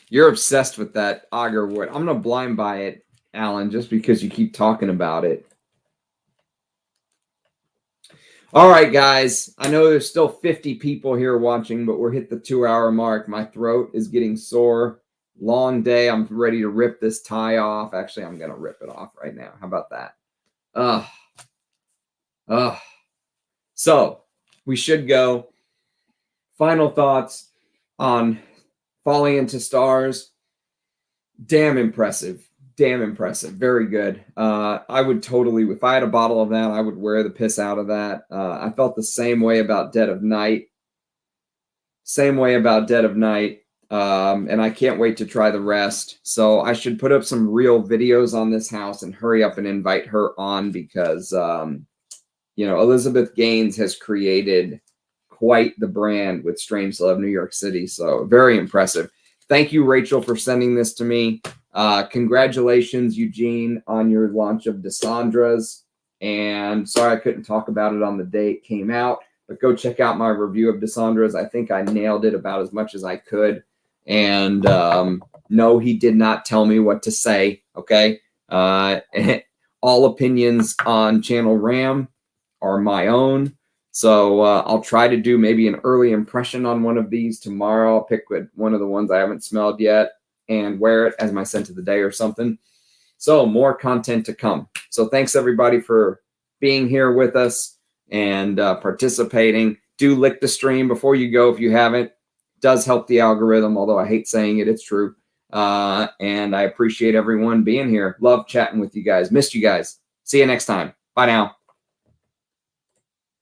You're obsessed with that Agarwood. I'm going to blind buy it, Alan, just because you keep talking about it. All right, guys. I know there's still 50 people here watching, but we're hit the 2-hour mark. My throat is getting sore. Long day. I'm ready to rip this tie off. Actually, I'm going to rip it off right now. How about that? So we should go. Final thoughts on Falling Into Stars. Damn impressive. Damn impressive. Very good. I would totally, if I had a bottle of that, I would wear the piss out of that. I felt the same way about Dead of Night. And I can't wait to try the rest. So I should put up some real videos on this house and hurry up and invite her on because, Elizabeth Gaines has created quite the brand with Strangelove New York City. So very impressive. Thank you, Rachel, for sending this to me. Congratulations, Eugene, on your launch of Des Cendres. And sorry I couldn't talk about it on the day it came out, but go check out my review of Des Cendres. I think I nailed it about as much as I could. And no, he did not tell me what to say, okay? All opinions on Channel Ram are my own. So I'll try to do maybe an early impression on one of these tomorrow. I'll pick one of the ones I haven't smelled yet and wear it as my scent of the day or something. So more content to come. So thanks everybody for being here with us and participating. Do lick the stream before you go if you haven't. It does help the algorithm, although I hate saying it, it's true. And I appreciate everyone being here. Love chatting with you guys. Missed you guys. See you next time. Bye now.